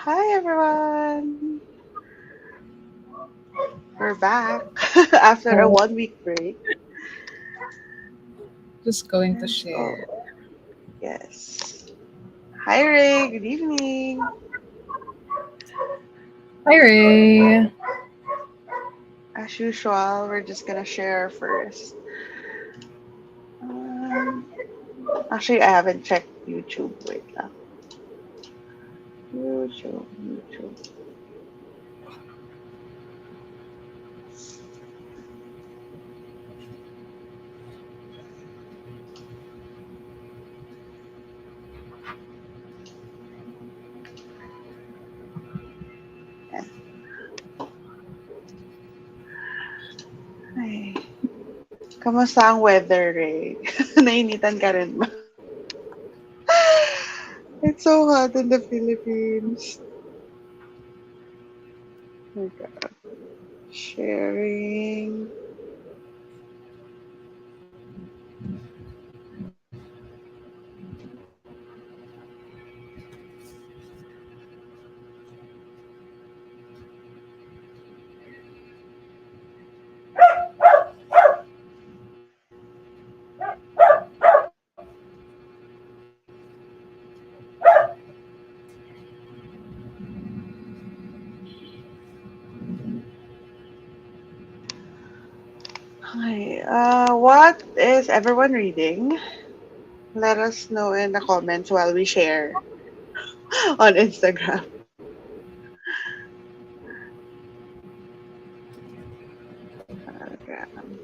Hi everyone! We're back after a Oh, 1 week break. just going to Yes. Oh, share. yes. Hi Ray, good evening. Hi, Ray. As usual, we're just gonna share first. Um, Actually, I haven't checked YouTube. Wait lang. YouTube. Yan. Ay, kamusta ang weather, Ray? Nainitan ka rin ba? It's so hot in the Philippines. Oh my God. Sharing. Hi. What is everyone reading? Let us know in the comments while we share on Instagram. Instagram.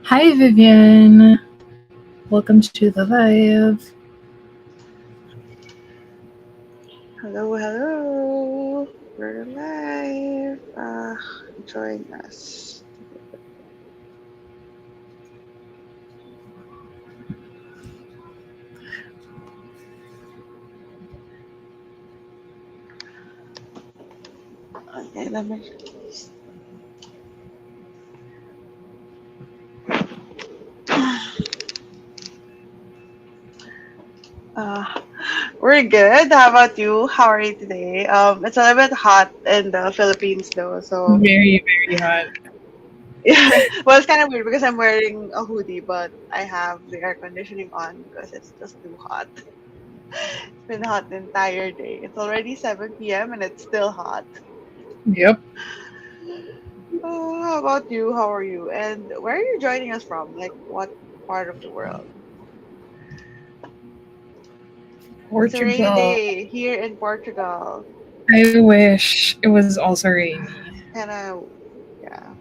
Hi, Vivian. Welcome to the live. Hello. We're live. Join us. Okay, let me. Uh, we're good. How about you? How are you today? It's a little bit hot in the Philippines though, so Very, very hot. yeah. Well, it's kind of weird because I'm wearing a hoodie, but I have the air conditioning on because it's just too hot. It's been hot the entire day. It's already 7 p.m. and it's still hot. Yep. How about you? How are you? And where are you joining us from? Like, what part of the world? It's a rainy Portugal. day here in Portugal. I wish it was also rainy. And yeah.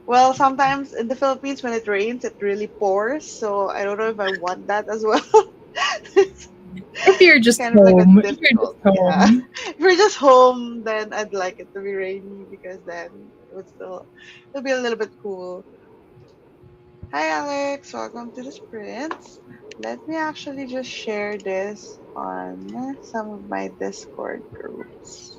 Well, sometimes in the Philippines, when it rains, it really pours. So I don't know if I want that as well. It's If you're just kind of like a home, if you're just difficult. Yeah. home. If we're just home, then I'd like it to be rainy because then it'll be a little bit cool. Hi Alex, welcome to the sprints. Let me actually just share this on some of my Discord groups.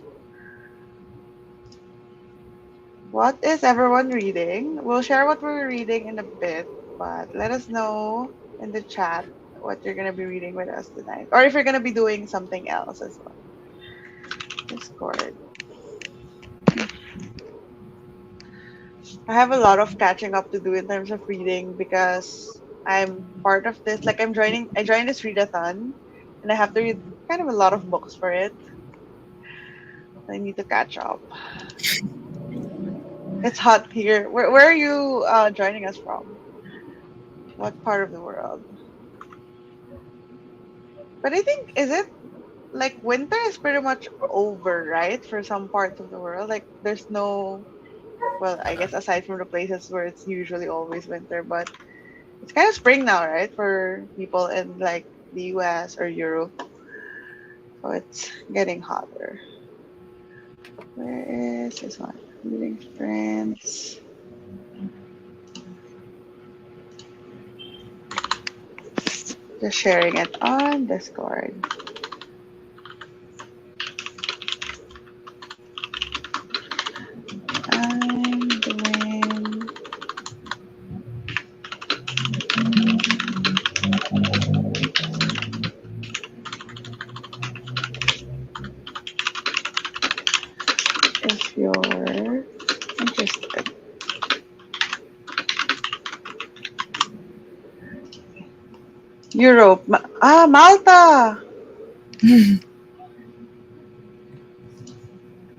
What is everyone reading? We'll share what we're reading in a bit, but let us know in the chat what you're gonna be reading with us tonight. Or if you're gonna be doing something else as well. Discord. I have a lot of catching up to do in terms of reading because I'm part of this. Like I joined this readathon and I have to read kind of a lot of books for it. I need to catch up. It's hot here. Where are you joining us from? What part of the world? But I think is it like winter is pretty much over, right? For some parts of the world, like there's no. Well, I guess aside from the places where it's usually always winter, but it's kind of spring now, right? For people in like the US or Europe. So it's getting hotter. Where is this one? Reading friends. Just sharing it on Discord. I'm doing if you're interested. Europe. Malta!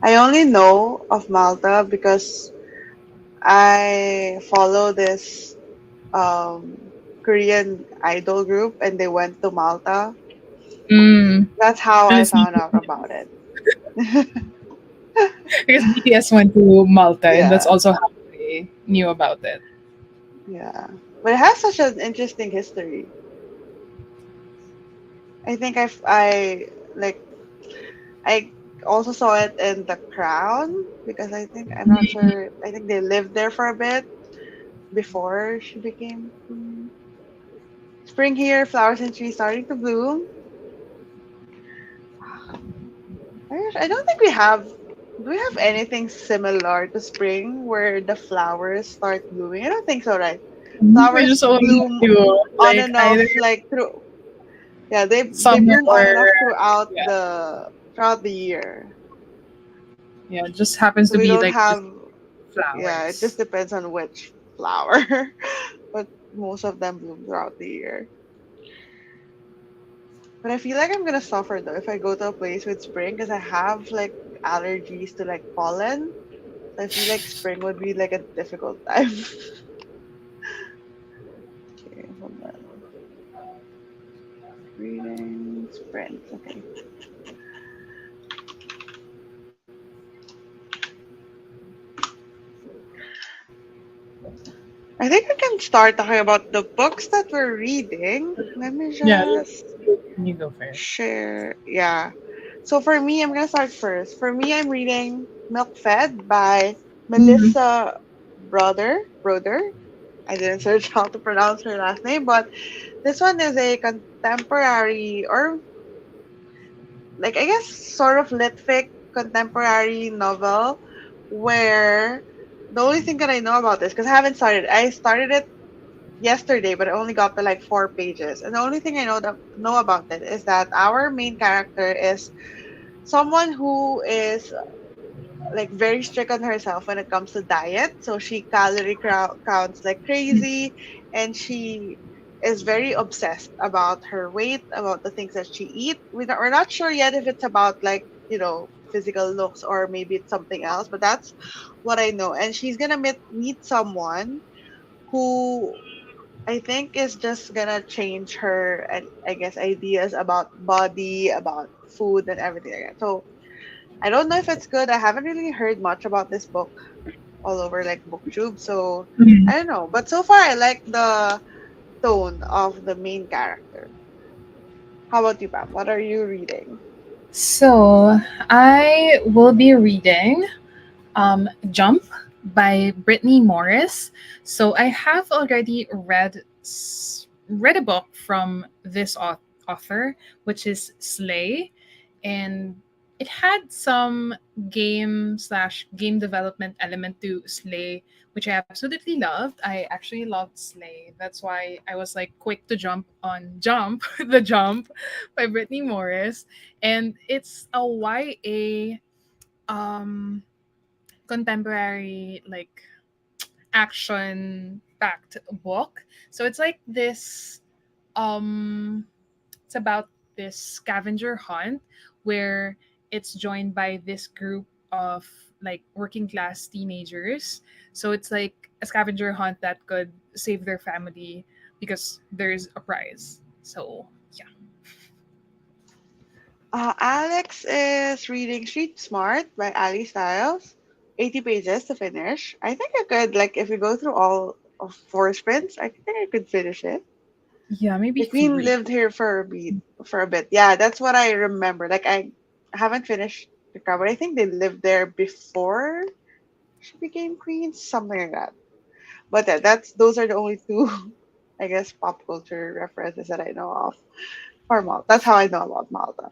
I only know of Malta because I follow this Korean idol group and they went to Malta. Mm. That's how I Because found out about it. BTS went to Malta, and that's Yeah, also how I knew about it. yeah. But it has such an interesting history. I think I like I also saw it in The Crown because I'm not sure. I think they lived there for a bit before she became queen. Spring here, flowers and trees starting to bloom. I don't think we have. Do we have anything similar to spring where the flowers start blooming? I don't think so, right? I Flowers just only bloom knew on like and either off like through. Yeah, they summer bloom on or and off throughout yeah, the year. yeah. It just happens So to we be don't like just have. Yeah, it just flowers. depends on which flower, but most of them bloom throughout the year. But I feel like I'm gonna suffer though if I go to a place with spring because I have like allergies to like pollen. So I feel like spring would be like a difficult time. Okay, hold on. Reading spring. Okay. I think we can start talking about the books that we're reading. Let me Yeah, just you go first. share. Yeah. So for me, I'm gonna start first. For me, I'm reading Milk Fed by Mhm. Melissa Brother. I didn't search how to pronounce her last name, but this one is a contemporary or like I guess sort of litfic contemporary novel where the only thing that I know about this because I started it yesterday, but I only got to like 4 pages, and the only thing I know about it is that our main character is someone who is like very strict on herself when it comes to diet. So she counts like crazy, and she is very obsessed about her weight, about the things that she eat. We're not sure yet if it's about like physical looks or maybe it's something else, but that's what I know. And she's gonna meet someone who I think is just gonna change her and I guess ideas about body, about food and everything like that. So I don't know if it's good. I haven't really heard much about this book all over like booktube, so Mhm. I don't know. But so far I like the tone of the main character. How about you, Pam? What are you reading? So I will be reading Jump by Brittany Morris. So I have already read a book from this author, which is Slay, and it had some game development element to Slay, which I absolutely loved. I actually loved Slay. That's why I was like quick to jump on Jump, the Jump by Brittany Morris, and it's a YA um contemporary like action packed book. So it's like this um it's about this scavenger hunt where it's joined by this group of like working class teenagers. So it's like a scavenger hunt that could save their family because there's a prize. So yeah. Alex is reading Street Smart by Ali Styles. 80 pages to finish. I think I could like if we go through all of four sprints, I think I could finish it. Yeah, maybe The queen three. lived here for a bit. Yeah, that's what I remember. Like I haven't finished the cover. I think they lived there before she became queen, something like that. But yeah, that's those are the only two I guess pop culture references that I know of for Malta. That's how I know about Malta.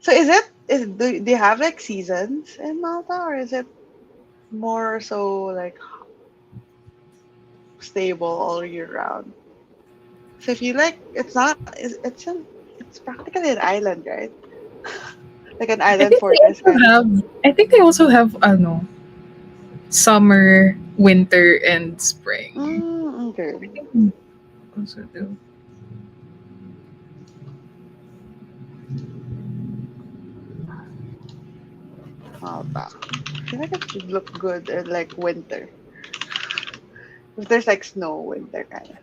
So do you have like seasons in Malta, or is it more so like stable all year round? So if you like, it's not. It's practically an island, right? Like an I island think they fortress also kind of. have. I think they also have ano summer, winter, and spring. Okay. I think we also do. Malta. I feel like it should look good in like winter. If there's like snow, winter kind of.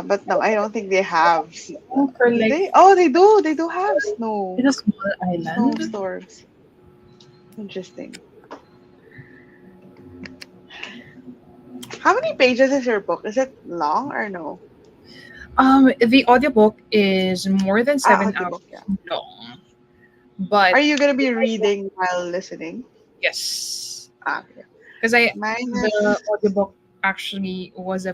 But no, I don't think they have. For Do like they? Oh, they do. They do have it's a small island. snowstorms. Interesting. How many pages is your book? Is it long or no? The audiobook is more than Ah, 7 hours audiobook, yeah. long, but Are you gonna be reading while listening? yes, Ah, okay. because I Mine the is audiobook actually was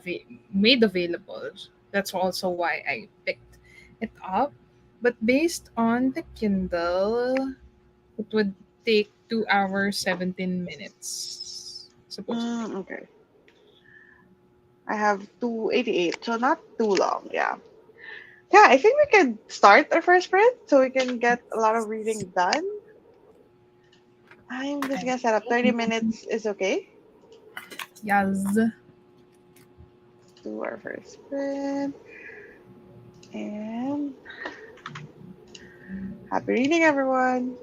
made available. That's also why I picked it up. But based on the Kindle, it would take 2 hours 17 minutes supposedly. okay. I have 288, so not too long. Yeah. Yeah, I think we can start our first sprint so we can get a lot of reading done. I'm just gonna set up 30 minutes is okay. Yes. Do our first sprint. And happy reading, everyone.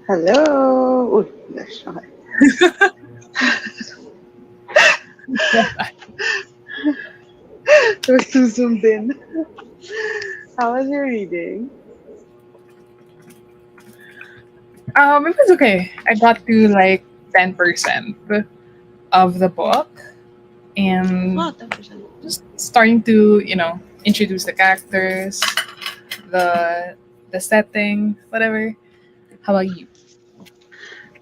Hello. Uy, gosh, okay. We're too zoomed in. How was your reading? It was okay. I got to like 10% of the book and Wow, 10%. just starting to, introduce the characters, the the setting, whatever. How about you?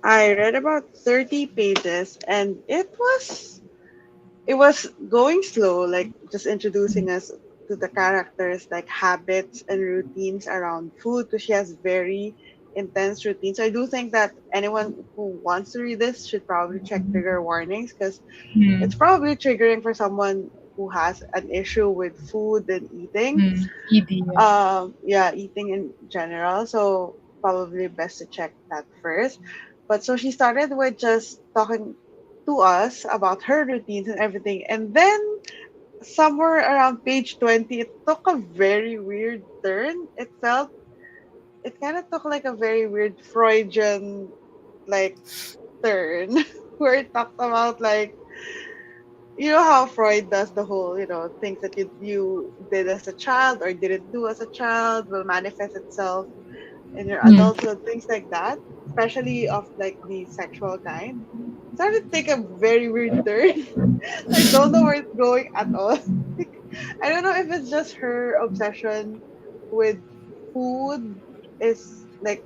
I read about 30 pages and it was going slow, like just introducing us to the characters, like habits and routines around food, because she has very intense routines. So I do think that anyone who wants to read this should probably check trigger warnings, because Hmm. it's probably triggering for someone who has an issue with food and eating. Hmm. ED. Yeah, eating in general. So probably best to check that first. But so she started with just talking to us about her routines and everything. And then somewhere around page 20, it took a very weird turn. It kind of took like a very weird Freudian like turn where it talked about like, you know how Freud does the whole, things that you did as a child or didn't do as a child will manifest itself in your Hmm. adulthood, things like that, especially of like the sexual kind. Started to take a very weird turn. I don't know where it's going at all. Like, I don't know if it's just her obsession with food is like,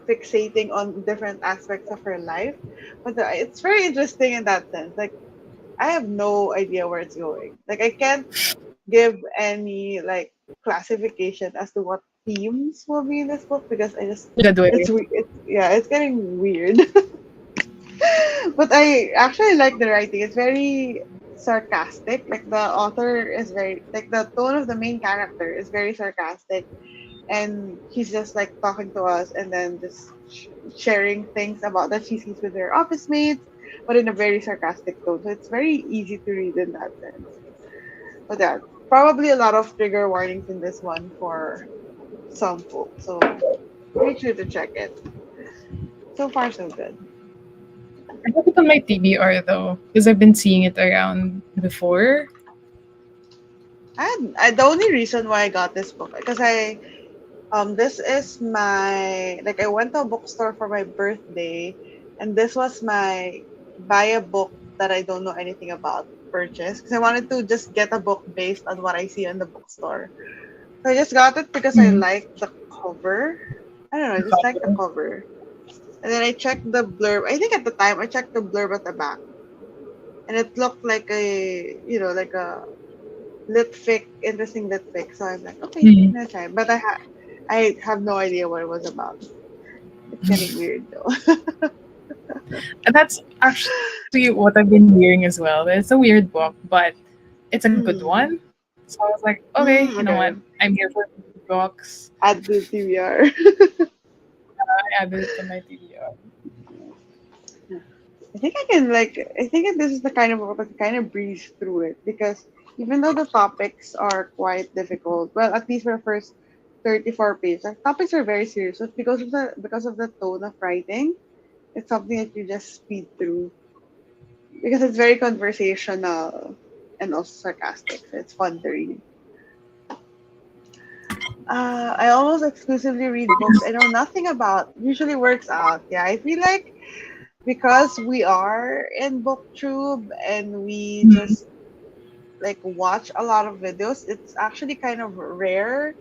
fixating on different aspects of her life. But it's very interesting in that sense. Like, I have no idea where it's going. Like, I can't give any like classification as to what themes will be in this book, because I just Good way. it's getting weird. But I actually like the writing. It's very sarcastic. Like the author is very like the tone of the main character is very sarcastic, and she's just like talking to us and then just sharing things about that she sees with her office mates, but in a very sarcastic tone. So it's very easy to read in that sense. But yeah, probably a lot of trigger warnings in this one for some folks. So make sure to check it. So far, so good. I have it on my TBR though, because I've been seeing it around before. The only reason why I got this book, because this is my, like, I went to a bookstore for my birthday, and this was my buy a book that I don't know anything about purchase, because I wanted to just get a book based on what I see in the bookstore. So I just got it because I Hmm. like the cover. I don't know, I just like the cover. And then I checked the blurb. I think at the time I checked the blurb at the back, and it looked like like a lit fic, interesting lit fic. So I'm like, okay, Hmm. I'm gonna try. But I have no idea what it was about. It's getting weird though. And that's actually what I've been hearing as well. It's a weird book, but it's a good Hmm. one. So I was like, okay, you know what? Okay. I'm here for books. Add to TBR. I added it to my TBR. I think I can like. I think this is the kind of book that kind of breeze through it because even though the topics are quite difficult, well, at least for the first 34 pages, the topics are very serious. So because of the tone of writing, it's something that you just speed through because it's very conversational and also sarcastic. So it's fun to read. I almost exclusively read books I know nothing about. Usually works out. Yeah, I feel like because we are in booktube and we Mhm. just like watch a lot of videos, it's actually kind of rare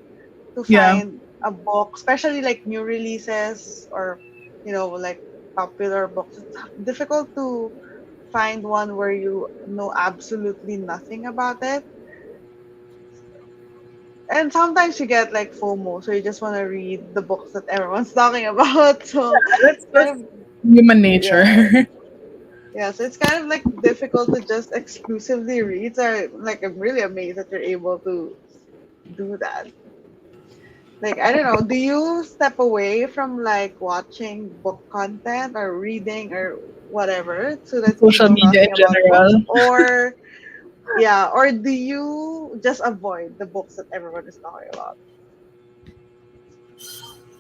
to Yeah, find a book, especially like new releases or like popular books. It's difficult to find one where you know absolutely nothing about it. And sometimes you get like FOMO, so you just want to read the books that everyone's talking about. So it's kind that's of human nature. yeah. Yeah, so it's kind of like difficult to just exclusively read. So like I'm really amazed that you're able to do that. Like I don't know, do you step away from like watching book content or reading or whatever so that you Social know media in nothing about books? general. Or yeah, or do you just avoid the books that everyone is talking about?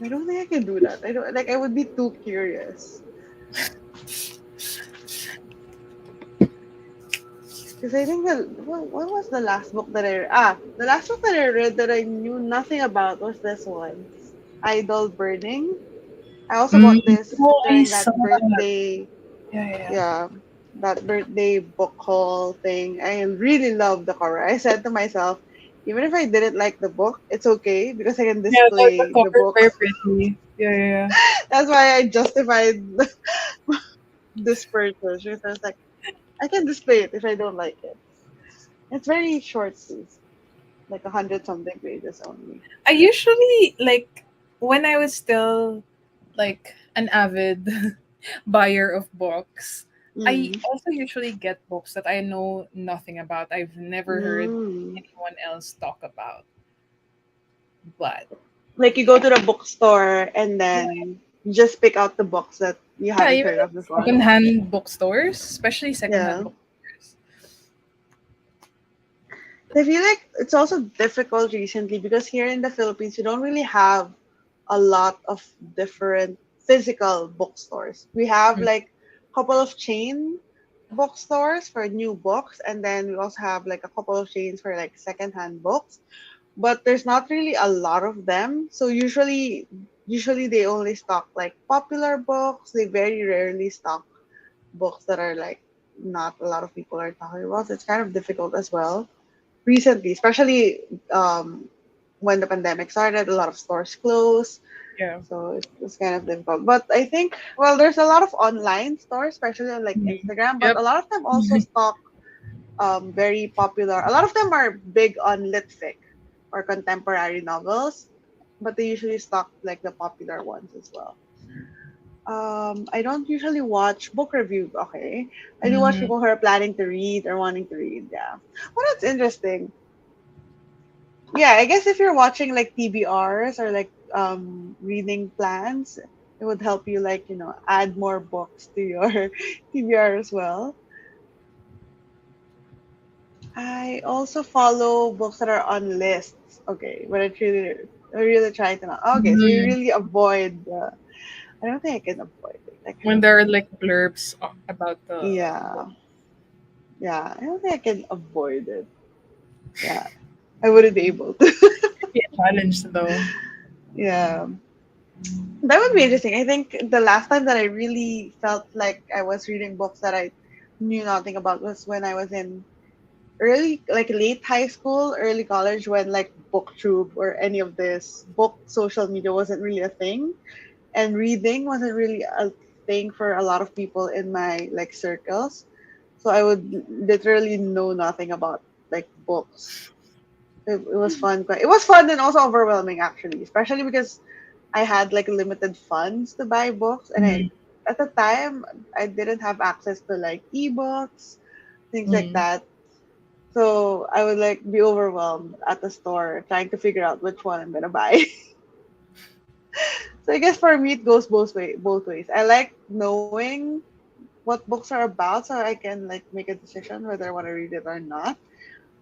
I don't think I can do that. I don't like I would be too curious. Because I think what was the last book that the last book that I read that I knew nothing about was this one, Idol Burning. I also Mm, bought this oh, I during that saw that. birthday, Yeah, yeah, yeah. yeah, that birthday book haul thing. I really love the cover. I said to myself, even if I didn't like the book, it's okay because I can Yeah, the display the cover is book. very pretty. Yeah, yeah, yeah. That's why I justified this purchase because I was like, I can display it if I don't like it. It's very short too, like 100 something pages only. I usually like when I was still like an avid buyer of books. I Mm. also usually get books that I know nothing about. I've never heard Mm. anyone else talk about. But Like you go to the bookstore and then you just pick out the books that you yeah, haven't even heard at of before. secondhand bookstores, especially secondhand Yeah. bookstores. I feel like it's also difficult recently because here in the Philippines, you don't really have a lot of different physical bookstores. We have Mm. like a couple of chain bookstores for new books, and then we also have like a couple of chains for like secondhand books. But there's not really a lot of them. So usually they only stock like popular books. They very rarely stock books that are like not a lot of people are talking about. So it's kind of difficult as well. Recently, especially when the pandemic started, a lot of stores closed. Yeah. So it's kind of difficult. But I think, well, there's a lot of online stores, especially on like Mhm. Instagram, but Yep. a lot of them also stock very popular. A lot of them are big on litfic or contemporary novels, but they usually stock like the popular ones as well. I don't usually watch book reviews. Okay, I do watch Mhm. people who are planning to read or wanting to read. Yeah, well, that's interesting. Yeah, I guess if you're watching like TBRs or like reading plans, it would help you like add more books to your TBR as well. I also follow books that are on lists. Okay, but I really try to not. Okay, so you Mhm. really avoid. I don't think I can avoid it. I When can. there are like blurbs about the book. Yeah, yeah. I don't think I can avoid it. Yeah, I wouldn't be able to. Be a challenge though. Yeah, that would be interesting. I think the last time that I really felt like I was reading books that I knew nothing about was when I was in early, like late high school, early college, when like booktube or any of this book social media wasn't really a thing, and reading wasn't really a thing for a lot of people in my like circles. So I would literally know nothing about like books. It was fun. It was fun and also overwhelming actually, especially because I had like limited funds to buy books, and I Mhm. at the time I didn't have access to like ebooks, things like Mhm. that. So I would like be overwhelmed at the store trying to figure out which one I'm gonna buy. So I guess for me it goes both ways. I like knowing what books are about so I can like make a decision whether I want to read it or not.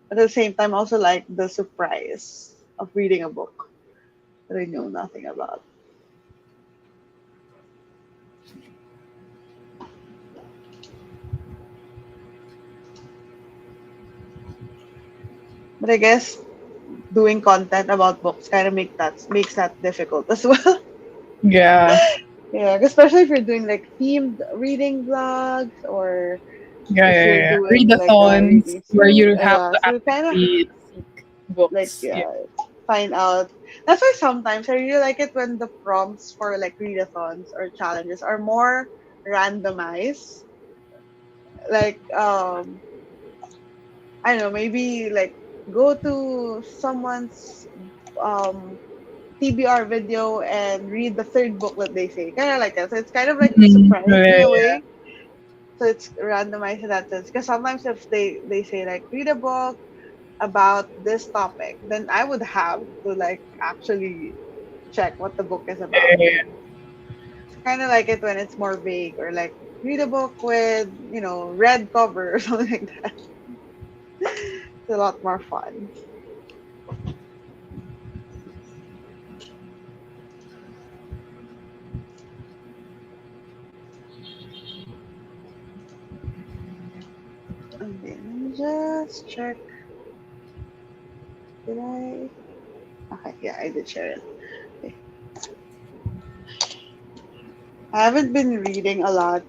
But at the same time, also like the surprise of reading a book that I know nothing about. But I guess doing content about books kind of makes that difficult as well. Yeah. Yeah, especially if you're doing like themed reading vlogs or Yeah, if yeah, you're yeah. doing like a Readathons reading where series. you have Yeah, to so you kind of actively seek like books. Yeah. yeah find out. That's why sometimes I really like it when the prompts for like readathons or challenges are more randomized. Like I don't know, maybe like go to someone's um TBR video and read the third book that they say. Kind of like that. So it's kind of like Mm, surprise in yeah, a yeah. way. So it's randomized in that sense. Because sometimes if they say like read a book about this topic, then I would have to like actually check what the book is about. Yeah. So kind of like it when it's more vague or like read a book with red cover or something like that. It's a lot more fun. Okay, let me just check. Did I? Okay, yeah, I did share it. Okay. I haven't been reading a lot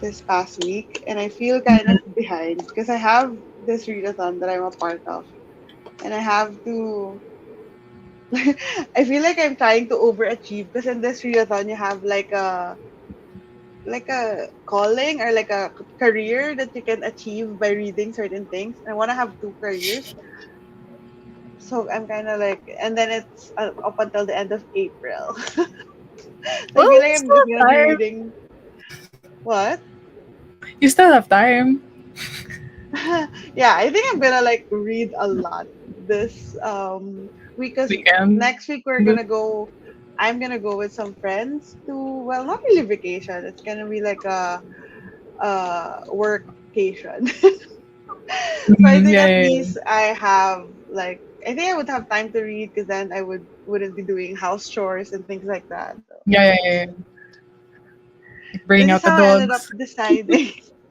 this past week, and I feel kind of behind because I have this readathon that I'm a part of, and I have to. I feel like I'm trying to overachieve because in this readathon you have like a calling or like a career that you can achieve by reading certain things. I want to have two careers, so I'm kind of like, and then it's up until the end of April. So I Well, feel like you I'm still just have gonna be time. reading what? You still have time. Yeah, I think I'm gonna like read a lot this week because Weekend. next week we're gonna go. I'm gonna go with some friends to well, not really vacation. It's gonna be like a workcation. So I think Yeah, at yeah, least I have like I think I would have time to read because then I wouldn't be doing house chores and things like that. So yeah, yeah, yeah, yeah. Like this bring is out the how I ended up dogs.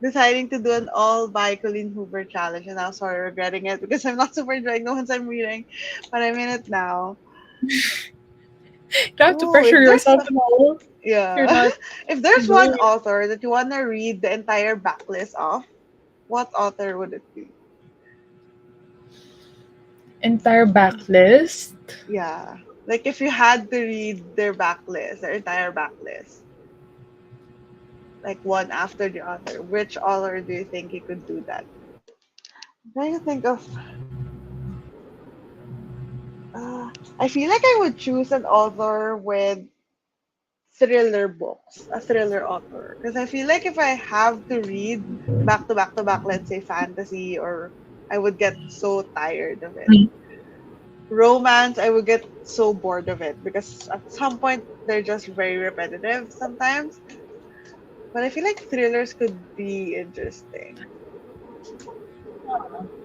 deciding to do an all by Colleen Hoover challenge, and I'm sorry regretting it because I'm not super enjoying the ones I'm reading, but I'm in it now. You have to Oh, pressure yourself to know if you're yeah, not if there's one doing author that you wanna read the entire backlist of, what author would it be? entire backlist. Yeah, like if you had to read their entire backlist, like one after the other, which author do you think you could do that? I'm trying to think of. Uh, I feel like I would choose an author with thriller books, a thriller author. Because I feel like if I have to read back to back to back, let's say fantasy, or I would get so tired of it. Mm. Romance, I would get so bored of it because at some point they're just very repetitive sometimes. But I feel like thrillers could be interesting.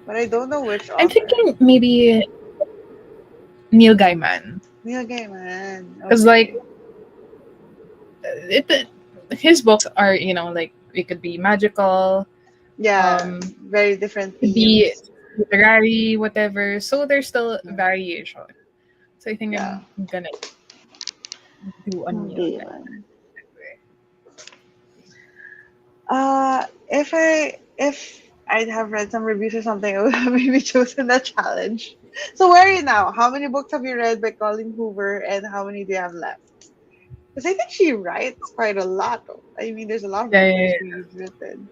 But I don't know which I'm author. thinking maybe Neil Gaiman, Neil Gaiman. because like Okay. his books are like it could be magical, Yeah, um, very different could be themes. literary, whatever. So there's still Yeah. variation. So I think Yeah. I'm gonna do a Neil Neil Gaiman. If I'd have read some reviews or something, I would have maybe chosen that challenge. So where are you now? How many books have you read by Colleen Hoover, and how many do you have left? Because I think she writes quite a lot. I mean, there's a lot of Yeah, books yeah, that yeah. she's written.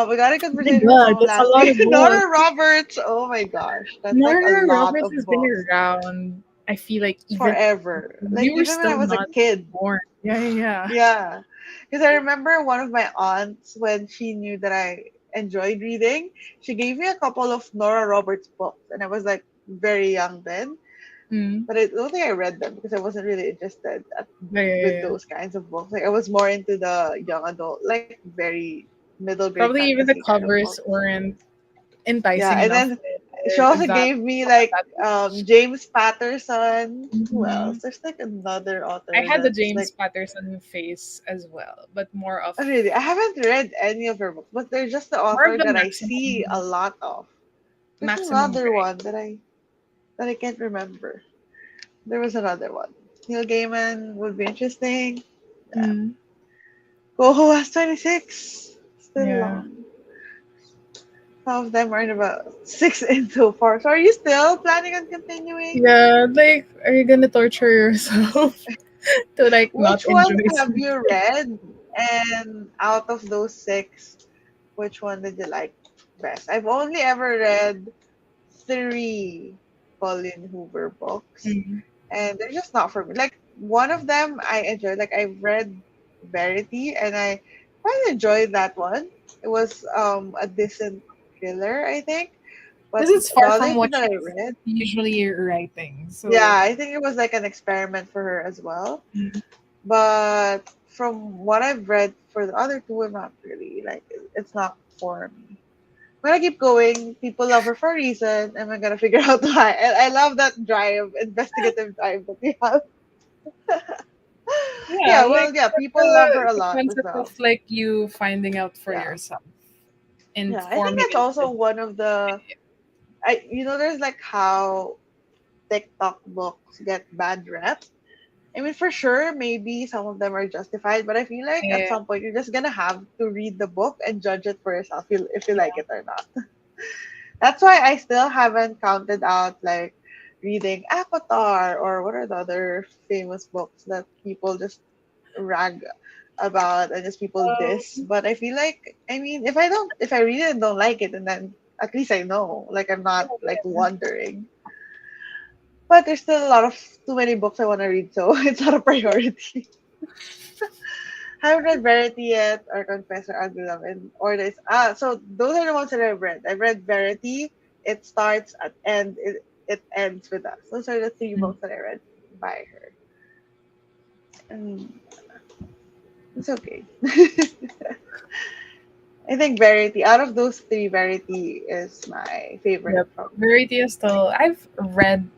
We got a Oh my conversation with god, someone that's a last lot week. of books. Nora Roberts. Oh my gosh, that's like a Nora lot Roberts of has been books around. I feel like even forever. Like you were even when I still was a not kid. born. Yeah, yeah, yeah. Yeah. Because I remember one of my aunts when she knew that I enjoyed reading. She gave me a couple of Nora Roberts books, and I was like very young then. Mm. But I don't think I read them because I wasn't really interested Yeah, yeah, with yeah. those kinds of books. Like I was more into the young adult, like very middle grade Probably even the fantasy kind of covers books. weren't Yeah, enticing and enough then she also at that gave me like that age. James Patterson. Who else? Mhm. There's like another I author had the that's James like Patterson face as well, but oh, really. I haven't read any of her books, but they're just the more of author the that I see a maximum lot of. There's maximum another grade. one that I can't remember. There was another one. Neil Gaiman would be interesting. Yeah. Mm. Coho has 26. Still Yeah. long. Some of them are in about six in so far. So are you still planning on continuing? Yeah, like, are you gonna torture yourself to like not Which ones enjoy have something? you read? And out of those six, which one did you like best? I've only ever read three Colin Hoover books, Mm. and they're just not for me. Like one of them I enjoyed. Like I read Verity, and I quite enjoyed that one. It was a decent thriller, I think. Because But it's the far other from two what that I she's read, usually writing. yeah, So, I think it was like an experiment for her as well. mm. But from what I've read for the other two, I'm not really like it's not for me. I'm gonna keep going. People love her for a reason, and I'm gonna figure out why. And I love that drive, investigative drive that we have. Yeah, Yeah, well, like yeah, people love her the, a the lot as concept of well. like you finding out for Yeah, yourself and yeah. I think forming that's an also one of the there's like how TikTok books get bad rep. I mean, for sure, maybe some of them are justified, but I feel like at opinion. some point you're just gonna have to read the book and judge it for yourself if you like it or not. That's why I still haven't counted out like reading Avatar or what are the other famous books that people just rag about and just people diss. But I feel like I mean if I read it and don't like it and then at least I know. Like I'm not like wondering. But there's still a lot of too many books I want to read, so it's not a priority. Haven't read Verity yet, or Confess or Ugly Love, or this. So those are the ones that I've read. I've read Verity. It starts at end. It ends with us. Those are the three Mm. books that I read by her, and it's okay. I think Verity. Out of those three, Verity is my favorite Yep. from her. Verity is still. I've read,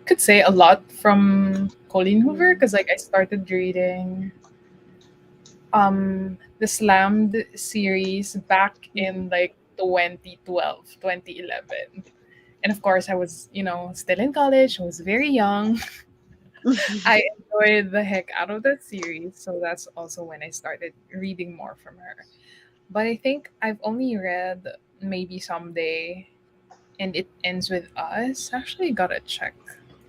could say a lot from Colleen Hoover Mm. because like I started reading the Slammed series back Mm. in like 2012, 2011. And of course I was, still in college, I was very young. I enjoyed the heck out of that series, so that's also when I started reading more from her. But I think I've only read maybe Someday and It Ends With Us. Actually, gotta check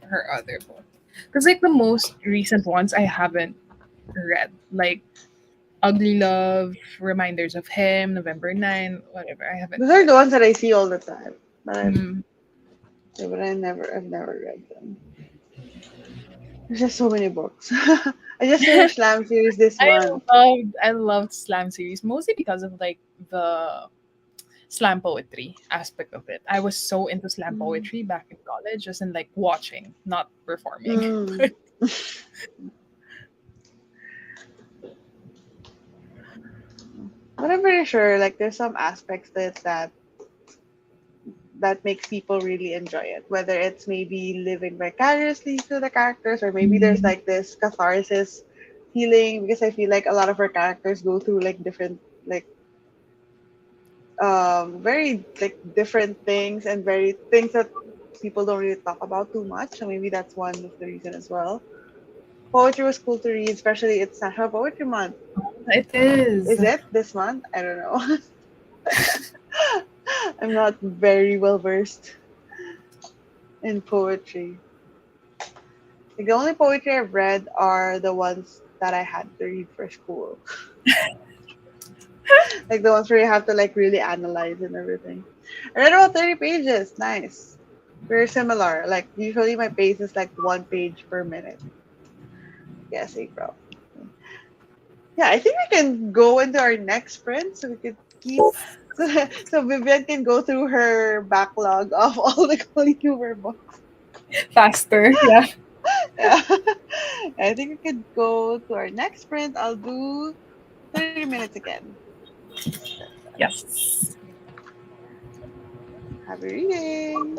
her other book. Because, like, the most recent ones I haven't read. Like, Ugly Love, Reminders of Him, November 9, whatever. I haven't Those are read. the ones that I see all the time, Mm. but I've never read them. There's just so many books. I just finished Lamb series this month. I loved Slam series mostly because of like the slam poetry aspect of it. I was so into slam Mm. poetry back in college, just in like watching, not performing. Mm. But I'm pretty sure like there's some aspects to it that makes people really enjoy it. Whether it's maybe living vicariously through the characters, or maybe there's Mhm. like this catharsis feeling because I feel like a lot of our characters go through like different like very like different things and very things that people don't really talk about too much. So maybe that's one of the reason as well. Poetry was cool to read, especially it's National Poetry Month. It is. Is it this month? I don't know. I'm not very well versed in poetry. Like the only poetry I've read are the ones that I had to read for school. Like the ones where you have to like really analyze and everything. I read about 30 pages. Nice. Very similar. Like usually my pace is like 1 page per minute. Yes, April. Yeah, I think we can go into our next sprint so we could keep so Vivian can go through her backlog of all the humor books. Faster. Yeah. Yeah. I think we could go to our next sprint. I'll do 30 minutes again. Yes. Happy reading.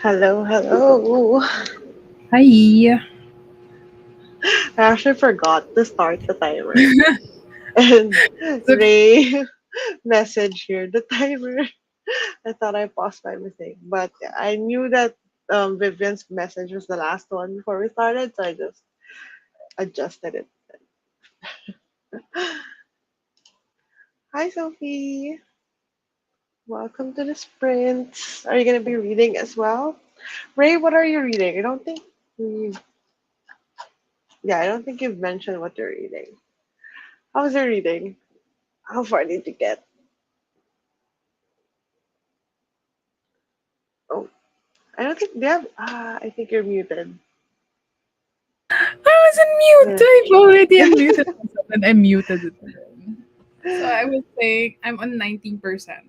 Hello, hello. Hi. I actually forgot to start the timer. And So, Ray message here the timer. I thought I paused by mistake, but I knew that Vivian's message was the last one before we started, so I just adjusted it. Hi, Sophie. Welcome to the sprint. Are you going to be reading as well? Ray, what are you reading? I don't think we, yeah, I don't think you've mentioned what you're reading. How's your reading? How far did you get? Oh, I don't think they have. I think you're muted. I was on mute. Yeah. I've already unmuted myself and I muted it again. So I was saying I'm on 19%.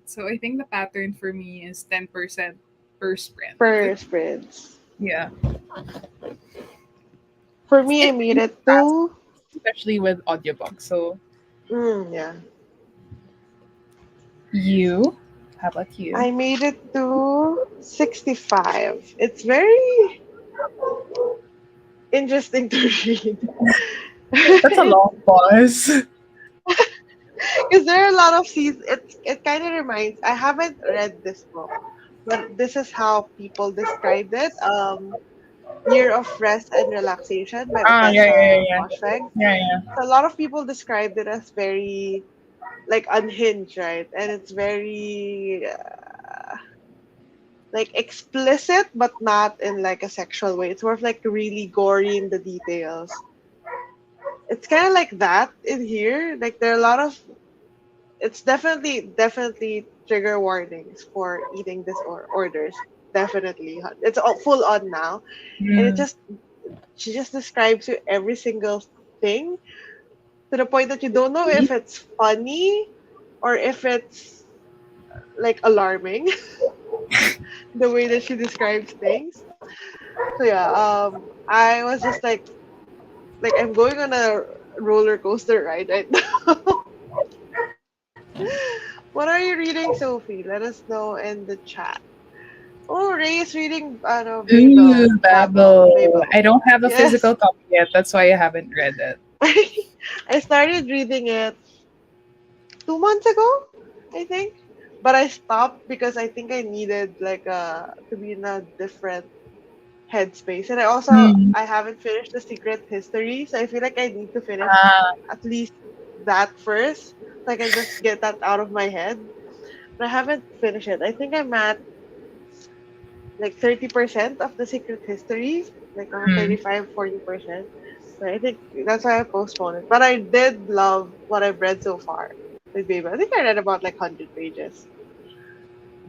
So I think the pattern for me is 10% per sprint. Per sprints. Yeah. For me, I It's made really it fast, to. especially with audiobooks. So Yeah. you, how about you? I made it to 65. It's very interesting to read. That's a long pause. Because there are a lot of scenes. It kind of reminds. I haven't read this book, but this is how people described it. Year of Rest and Relaxation by Ah, yeah, yeah, Otessa yeah, Moshfegh. yeah, yeah. So a lot of people described it as very like unhinged, right? And it's very like explicit, but not in like a sexual way. It's more of like really gory in the details. It's kind of like that in here. Like there are a lot of. It's definitely trigger warnings for eating disorders. Definitely, it's all full on now, and it Mm. just she just describes you every single thing to the point that you don't know if it's funny or if it's like alarming the way that she describes things. So yeah, I was just like I'm going on a roller coaster ride right now. What are you reading, Sophie? Let us know in the chat. Oh, Ray is reading Ooh, Babel, Babel. Babel. I don't have a Yes. physical copy yet. That's why I haven't read it. I started reading it 2 months ago, I think. But I stopped because I think I needed to be in a different headspace. And Hmm. I haven't finished the Secret History, so I feel like I need to finish Ah, at least that first, so I can just get that out of my head. But I haven't finished it. I think I'm at like 30% of the Secret History, like around hmm. 35-40%. So I think that's why I postponed it. But I did love what I've read so far with Baby. I think I read about like 100 pages.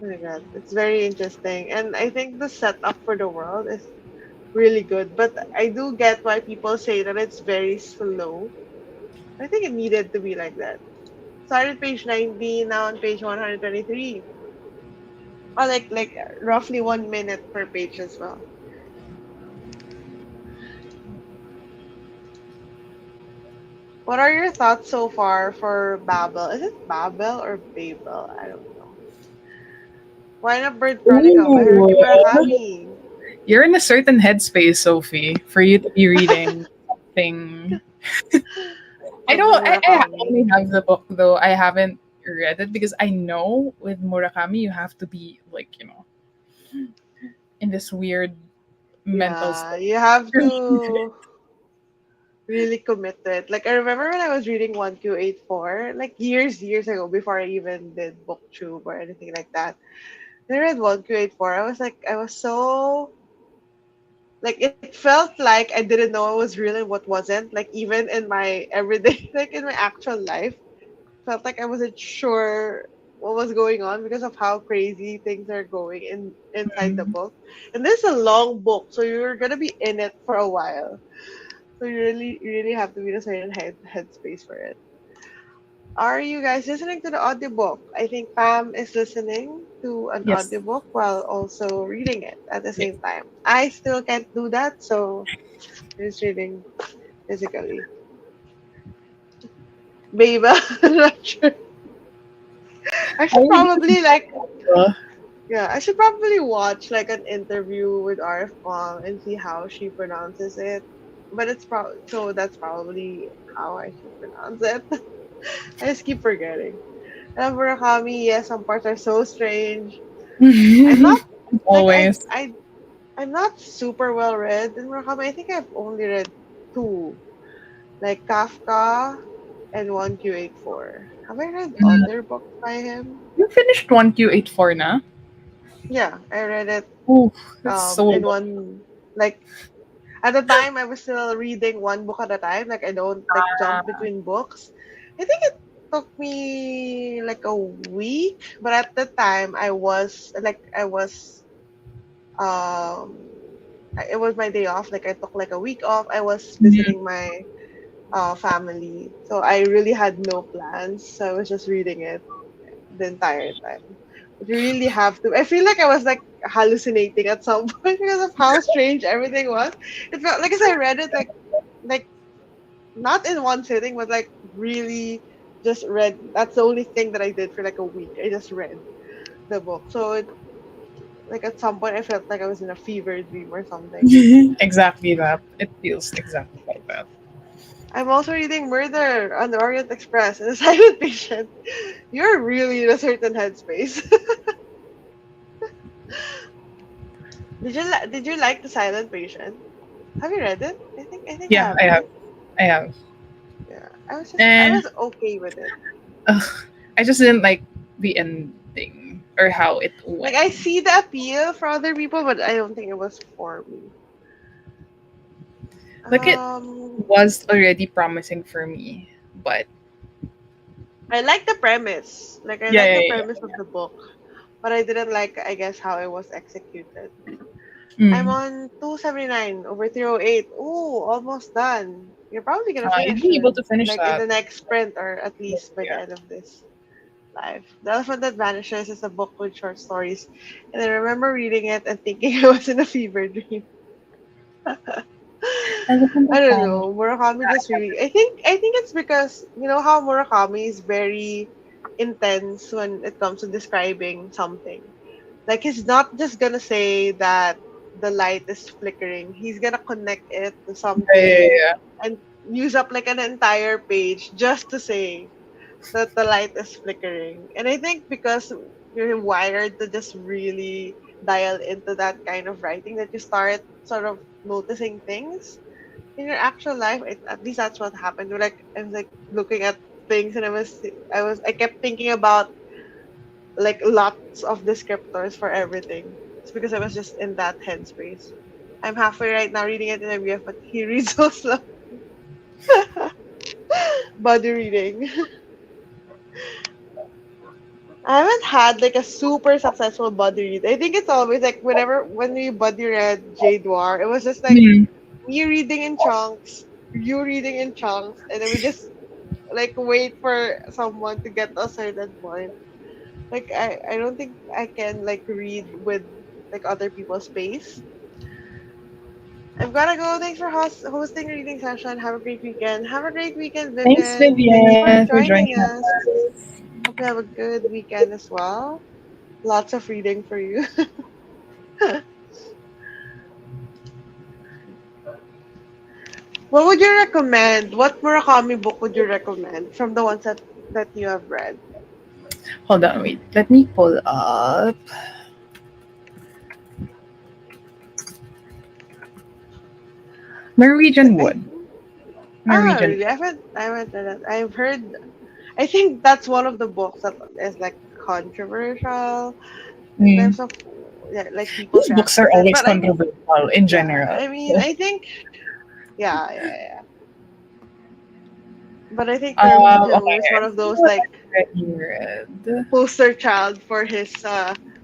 Oh my God. It's very interesting. And I think the setup for the world is really good. But I do get why people say that it's very slow. I think it needed to be like that. Started page 90, now on page 123. Or like roughly 1 minute per page as well. What are your thoughts so far for Babel? Is it Babel or Babel? I don't know. Why not Bird Chronicle by Ooh. Haruki Murakami? You're in a certain headspace, Sophie, for you to be reading something. I Of the don't. I Murakami. only have the book though. I haven't read it because I know with Murakami you have to be like in this weird mental Yeah, state. you have to really commit to it. Like I remember when I was reading 1284, like years ago before I even did booktube or anything like that. When I read 1284, I was so like it felt like I didn't know what was real and what wasn't. Like even in my everyday, like in my actual life, felt like I wasn't sure what was going on because of how crazy things are going inside the Mm. book. And this is a long book, so you're gonna be in it for a while. So you really have to be in a certain headspace for it. Are you guys listening to the audiobook? I think Pam is listening to an Yes. audiobook while also reading it at the Yes. same time. I still can't do that, so I'm just reading physically. Babe, I'm not sure. I I should would just probably like uh, Yeah, I should probably watch like an interview with RF Kong and see how she pronounces it. But it's probably so that's probably how I should pronounce it. I just keep forgetting. And Murakami, yes, some parts are so strange. I'm not like always. I'm not super well read in Murakami. I think I've only read two, like Kafka and 1Q84. Have I read Mm. other books by him? You finished 1Q84 na? Yeah, I read it Ooh, that's so in long. one like at the time, I was still reading one book at a time. Like I don't like jump Ah, between books. I think it took me like a week, but at the time I was um it was my day off. Like I took like a week off. I was mhm. visiting my family, so I really had no plans. So I was just reading it the entire time. But you really have to. I feel like I was like hallucinating at some point because of how strange everything was. It felt like as I read it like not in one sitting, but like really just read. That's the only thing that I did for like a week. I just read the book. So like at some point I felt like I was in a fever dream or something. Exactly that. It feels exactly like that. I'm also reading Murder on the Orient Express and Silent Patient. You're really in a certain headspace. Did you like the Silent Patient? Have you read it? I think I Yeah, have, I have. right? I have. Yeah. I Eh, was okay with it. ugh, I just didn't like the ending or how it Like went. I see the appeal for other people, but I don't think it was for me. Like it Um was already promising for me, but I like the premise. Like I yeah, like yeah, the yeah. premise of the book, but I didn't like I guess how it was executed. Yeah. I'm Mm. on 279 over 308. Ooh, almost done. You're probably gonna finish You'd be able it to finish like in that. the next sprint, or at least by the Yeah. end of this life. The Elephant That Vanishes is a book with short stories, and I remember reading it and thinking I was in a fever dream. Elephant I of don't Vanish. know. Murakami just really. I think it's because you know how Murakami is very intense when it comes to describing something. Like he's not just gonna say that the light is flickering. He's gonna connect it to Yeah, yeah, something yeah. and use up like an entire page just to say that the light is flickering. And I think because you're wired to just really dial into that kind of writing, that you start sort of noticing things in your actual life. At least that's what happened. Like I was like looking at things, and I kept thinking about like lots of descriptors for everything. It's because I was just in that headspace. I'm halfway right now reading it in a MBF, but he reads so slow. Body reading. I haven't had like a super successful body read. I think it's always like when we body read Jade War, it was just like Hmm. me reading in chunks, you reading in chunks, and then we just like wait for someone to get to a certain point. Like I don't think I can like read with like other people's pace. I've gotta go. Thanks for hosting reading session. Have a great weekend. Have a great weekend, Thanks, Vivian. Thanks Vivian, for for joining joining us. us. Hope you have a good weekend as well. Lots of reading for you. What would you recommend? What Murakami book would you recommend from the ones that you have read? Hold on, wait. Let me pull up Norwegian I Wood. Norwegian. really? I haven't read it. I've heard. I think that's one of the books that is like controversial in Mm. terms of yeah, like people's These books reaction are to it. always But I mean, controversial in yeah. general. I mean, So, I think yeah. But I think Norwegian okay, was one let's of see those what like I've already read. poster child for his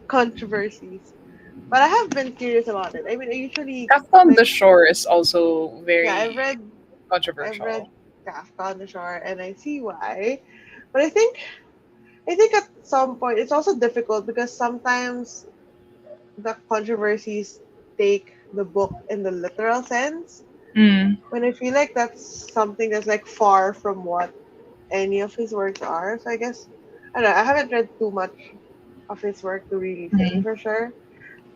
controversies. But I have been curious about it. I mean, I usually Kafka on the like Shore is also yeah, very I've read controversial. Kafka on the Shore, and I see why. But I think at some point it's also difficult because sometimes the controversies take the book in the literal sense. Mm. When I feel like that's something that's like far from what any of his works are. So I guess I don't know. I haven't read too much of his work to really say Mm. for sure.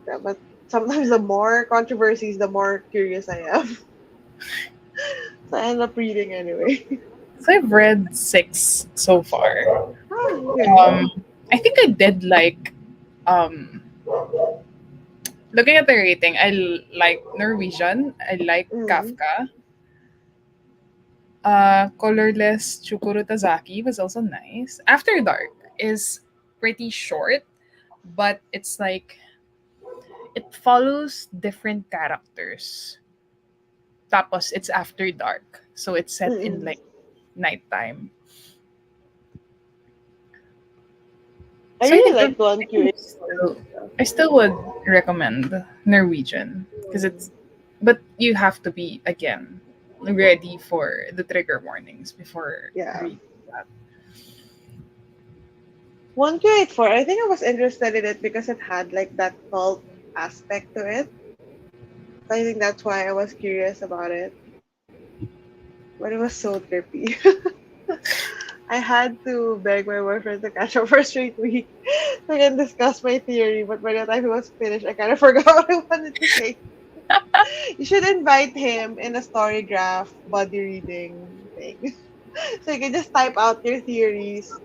Yeah, but sometimes the more controversies, the more curious I am. So I end up reading anyway. So I've read six so far. Oh, okay. I think I did like um looking at the rating. Like Norwegian. I like Mm. Kafka. Colorless Chukuru Tazaki was also nice. After Dark is pretty short, but it's like it follows different characters. Tapos it's after dark. So it's set in Mm-mm. like nighttime. I So I really think like One QA stories and stuff. I still would recommend Norwegian because Mm. it's but you have to be again ready for the trigger warnings before Yeah. reading that. 1Q84, I think I was interested in it because it had like that cult aspect to it. So I think that's why I was curious about it. But it was so trippy. I had to beg my boyfriend to catch up for a straight week so I can discuss my theory. But by the time he was finished, I kind of forgot what I wanted to say. You should invite him in a storygraph body reading thing. So you can just type out your theories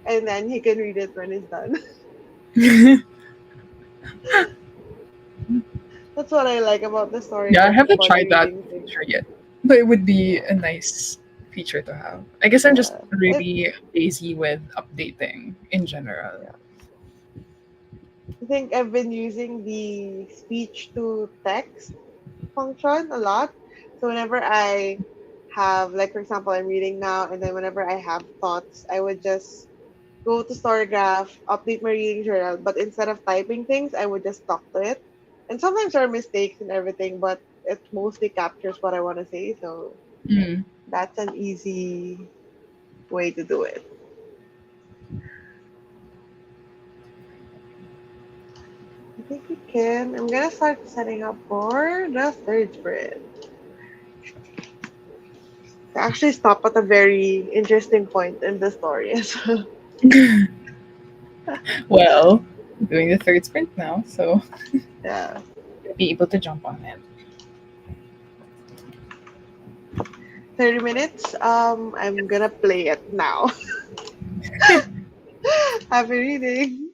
and then he can read it when he's done. That's what I like about the Yeah, I storygraph haven't body tried that reading thing. feature yet, but it would be a nice feature to have. I guess I'm just Yeah. really lazy with updating in general. Yeah. I think I've been using the speech to text function a lot. So whenever I have, like, for example, I'm reading now, and then whenever I have thoughts, I would just go to Storygraph, update my reading journal, but instead of typing things, I would just talk to it. And sometimes there are mistakes and everything, but it mostly captures what I want to say. So Mm. That's an easy way to do it. I think we can. I'm gonna start setting up for the third spread. I actually stop at a very interesting point in the story. So, Well, doing the third sprint now, so yeah, be able to jump on it. 30 minutes. I'm gonna play it now. Happy reading.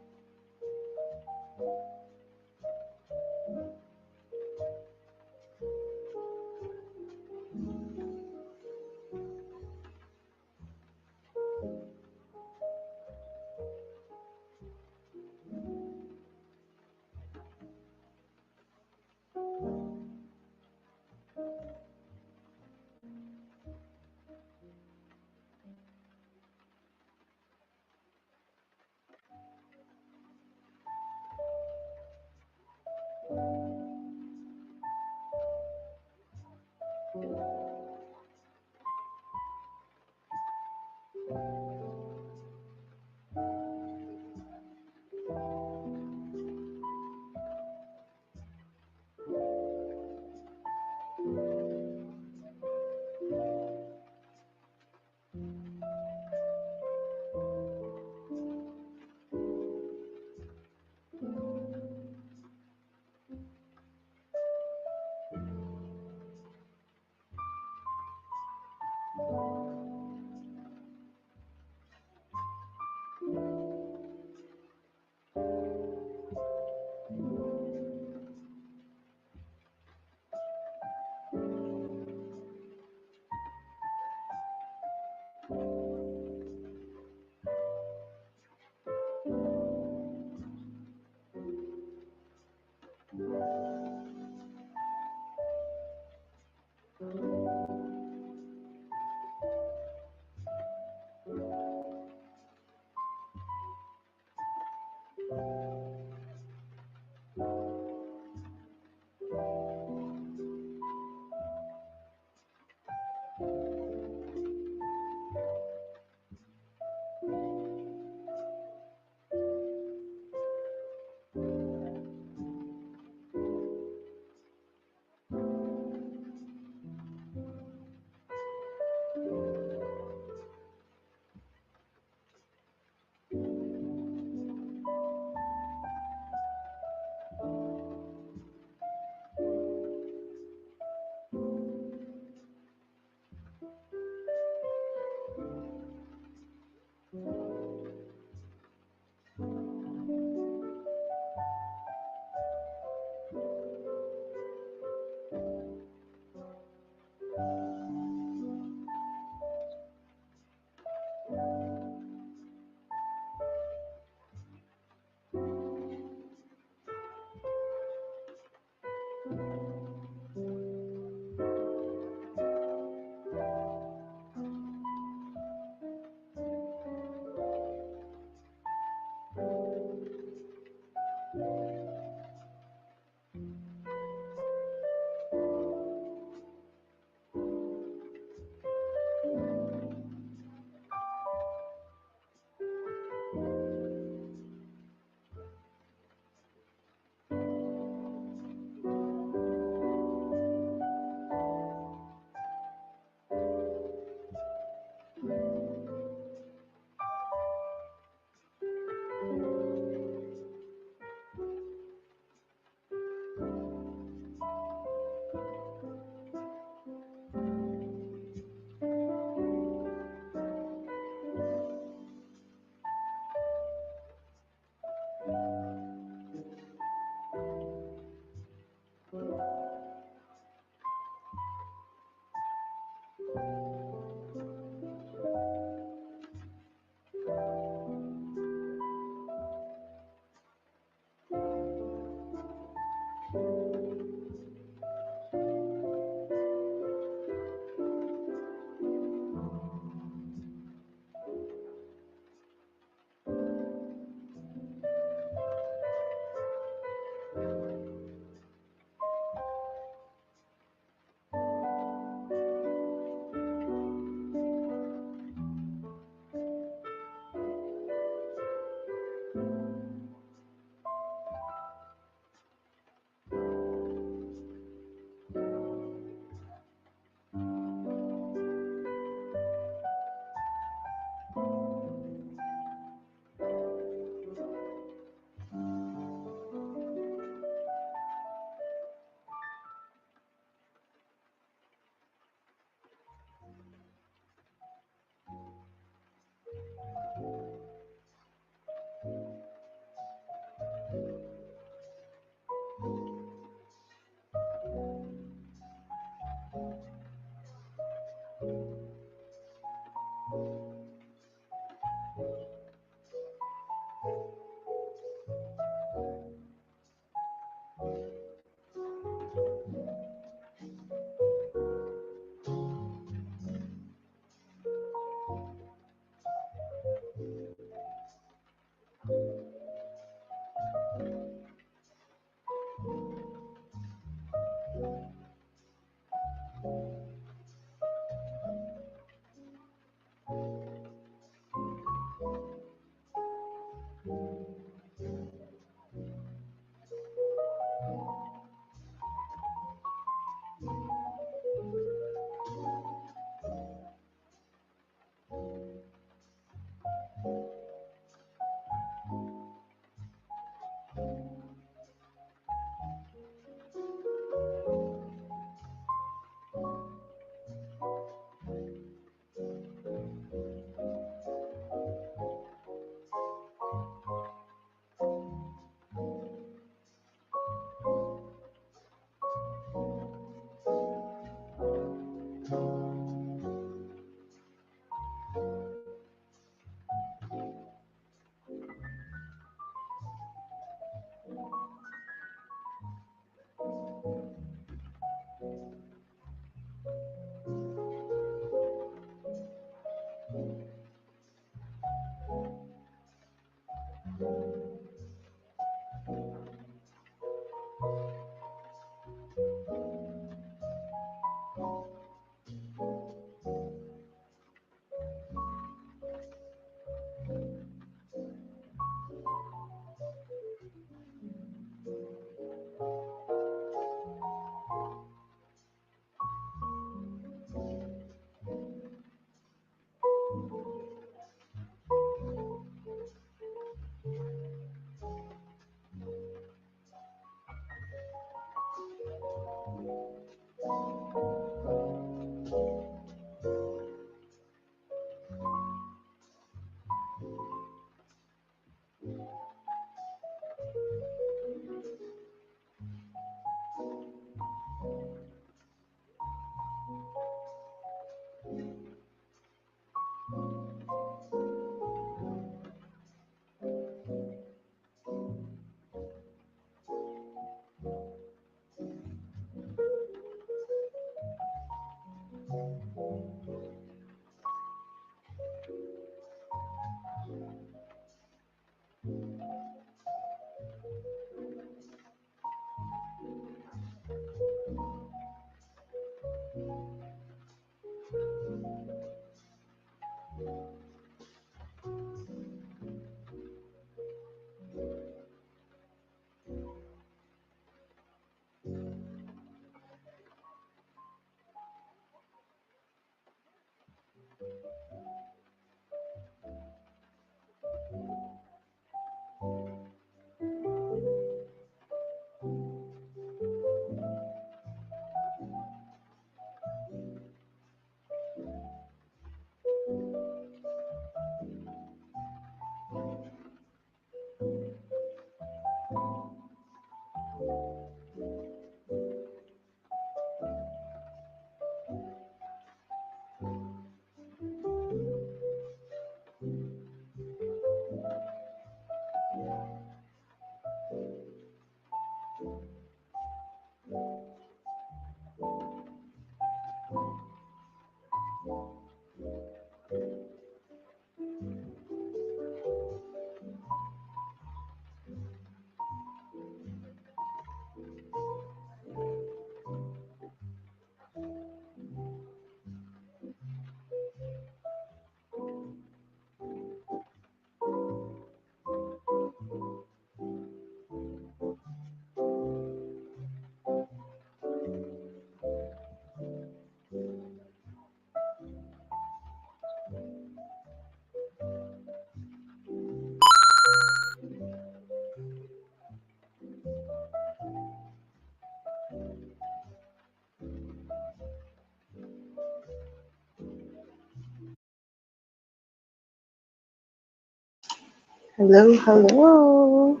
Hello, hello.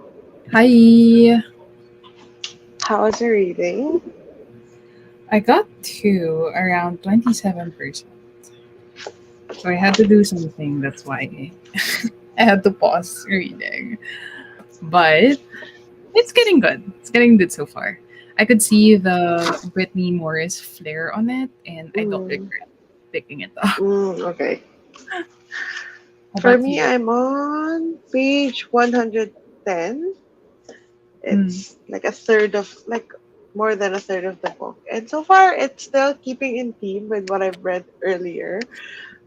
Hi. How was your reading? I got to around 27%. So I had to do something. That's why I had to pause reading. But it's getting good. It's getting good so far. I could see the Brittany Morris flair on it, and I don't Mm, regret picking it up. okay. How For about me, you? I'm on page 110. Mm, It's like a third of, like, more than a third of the book. And so far, it's still keeping in theme with what I've read earlier.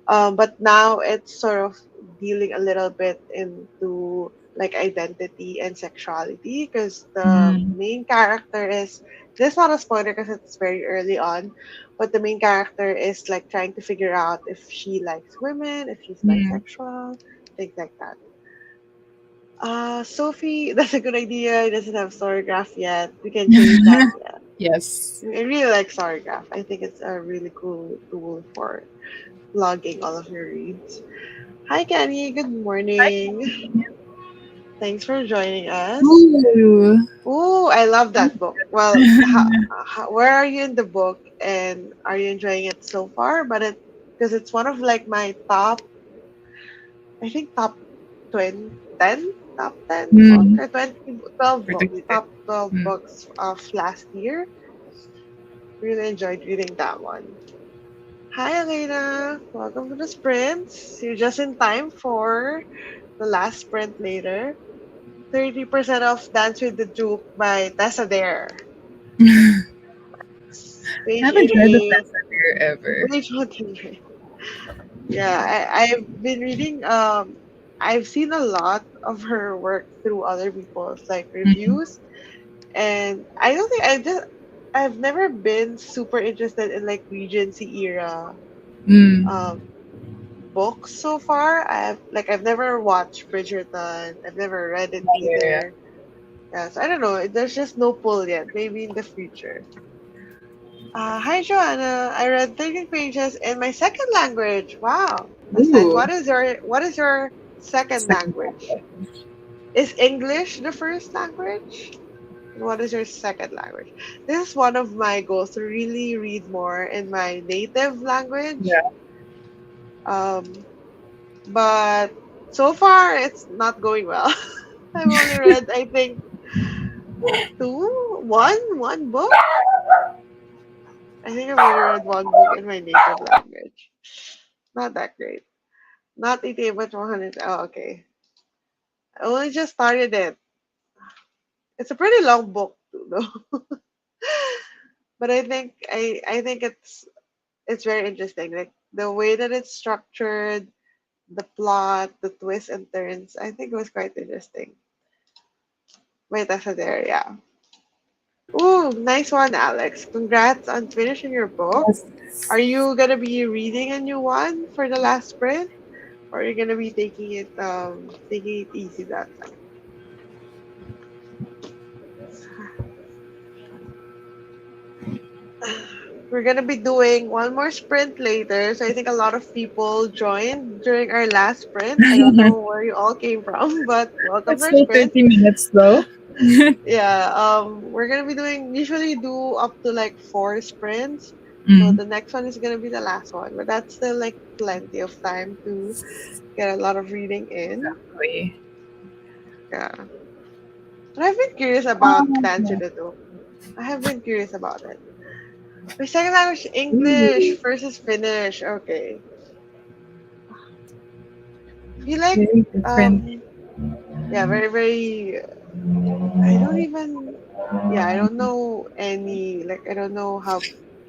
But now it's sort of dealing a little bit into like identity and sexuality because the mm, main character is, this is not a spoiler because it's very early on, but the main character is like trying to figure out if she likes women, if she's mm. bisexual, things like that. Sophie, that's a good idea. It doesn't have Storygraph yet. We can change that. Yeah. Yes. I really like Storygraph. I think it's a really cool tool for logging all of your reads. Hi, Kenny. Good Hi. morning. Thanks for joining us. Ooh. Ooh, I love that book. Well, where are you in the book, and are you enjoying it so far? But because it's one of like my top, I think top 20, 10, top 10 book Mm, or 20, 12 for books, 26. top 12 Mm. books of last year. Really enjoyed reading that one. Hi, Elena. Welcome to the sprints. You're just in time for the last sprint later. 30% off Dance with the Duke by Tessa Dare. Page Haven't read the 88. Passenger ever. Page 100. Yeah, I've been reading, I've seen a lot of her work through other people's like Mm, reviews, and I don't think I've never been super interested in like Regency era mm. um books so far. I've never watched Bridgerton. I've never read it Yeah. either. Yeah, so I don't know. There's just no pull yet. Maybe in the future. Hi, Joanna. I read 13 pages in my second language. Wow, that's nice. Ooh. What is your second Second language? language. Is English the first language? And what is your second language? This is one of my goals to really read more in my native language. Yeah. Um, but so far it's not going well. I've only read, I think, one book. I think I've only read one book in my native language. Not that great. Not 88, but 100. Oh, okay. I only just started it. It's a pretty long book, too, though. But I think it's very interesting. Like the way that it's structured, the plot, the twists and turns. I think it was quite interesting. Wait, that's there. Yeah. Ooh, nice one, Alex. Congrats on finishing your book. Yes. Are you gonna be reading a new one for the last sprint, or are you gonna be taking it easy that time? We're gonna be doing one more sprint later, so I think a lot of people joined during our last sprint. I don't know where you all came from, but welcome to It's our still sprint. 30 minutes though. Yeah, we're gonna be doing usually do up to like four sprints. So Mm, the next one is gonna be the last one, but that's still like plenty of time to get a lot of reading in. exactly. Yeah. But I've been curious about Tanjiro though. I have been curious about it. My second language English Ooh, versus Finnish. Okay. I feel like very different. yeah, very very I don't even yeah, I don't know any like I don't know how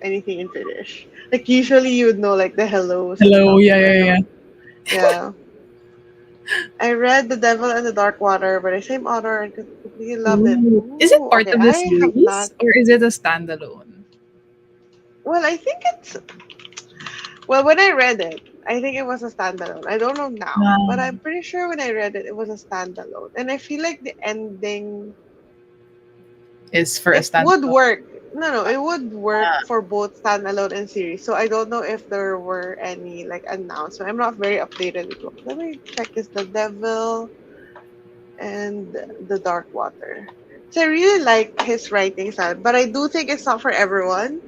anything in Finnish. Like usually you would know like the hellos and Hello, stuff, yeah, but I yeah, don't yeah. yeah. I read The Devil and the Dark Water by the same author and completely loved it. Ooh. Is it Ooh, part okay. of the I have not. series or is it a standalone? Well, I think it's well when I read it, I think it was a standalone. I don't know now, but I'm pretty sure when I read it, it was a standalone. And I feel like the ending Is for a it would standalone. work. No, no, it would work for both standalone and series. So I don't know if there were any like announcement. I'm not very updated with books. Let me check this. The Devil and the Dark Water. So I really like his writing style, but I do think it's not for everyone.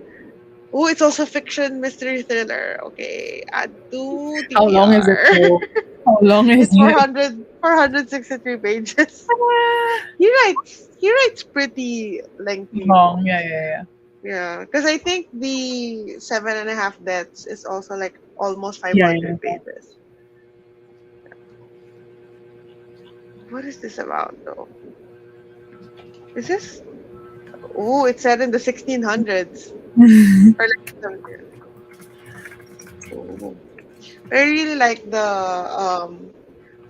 Oh, it's also fiction mystery thriller. Okay, add to How long is it TBR. though? How long is It's it? 463 pages. He writes pretty lengthy Long, yeah, books. yeah, yeah. Yeah, because I think the Seven and a Half Deaths is also like almost Yeah, yeah, 500 yeah. pages. What is this about though? Is this? Oh, it's set in the 1600s or like 1700s. Oh. I really like the